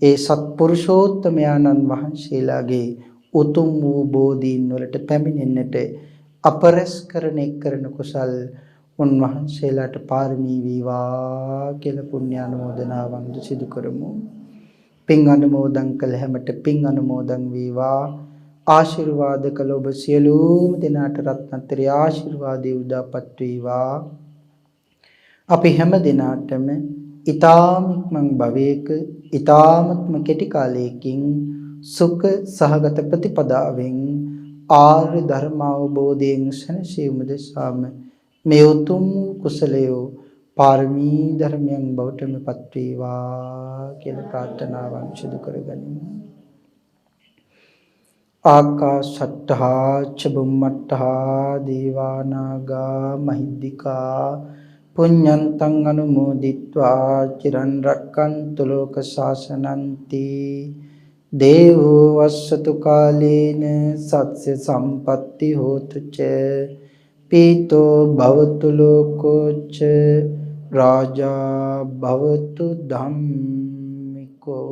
ඒ සත්පුරුෂෝත්තමයන්න් වහන්සේලාගේ උතුම් වූ බෝධීන් වලට පැමිණෙන්නට අපරස් කරන එක්කරන කුසල් උන්වහන්සේලාට පාරමී වේවා කියලා පුණ්‍ය අනුමෝදනාවන් සිදු කරමු. පින් අනුමෝදන් කළ හැමට පින් අනුමෝදන් වේවා. ආශිර්වාද කළ ඔබ සියලුම දෙනාට රත්නත්‍රි ආශිර්වාදේ උදාපත් වේවා. අපි හැම දිනාටම ඊ타ම ඉක්මන් භවයක ඊ타මත්ම කෙටි කාලයකින් සුඛ සහගත ප්‍රතිපදාවෙන් ආර්ය ධර්ම අවබෝධයෙන් සැනසීම දෙසාම මේ උතුම් කුසලයෝ පාරමී ධර්මයන් බවට මෙපත් වේවා කියලා ප්‍රාර්ථනාවන් සිදු කරගනිමු. ආකාශට්ඨා චුම්මට්ඨා දීවානාගා මහිද්దికා පුඤ්ඤන්තං අනුමෝදිත්වා චිරන් රක්칸තු ලෝක ශාසනන්ති දේවෝ වස්සතු කාලේන සත්‍ය සම්පatti හෝතු ච පීතෝ භවතු ලෝකෝ ච රාජා භවතු ධම්මිකෝ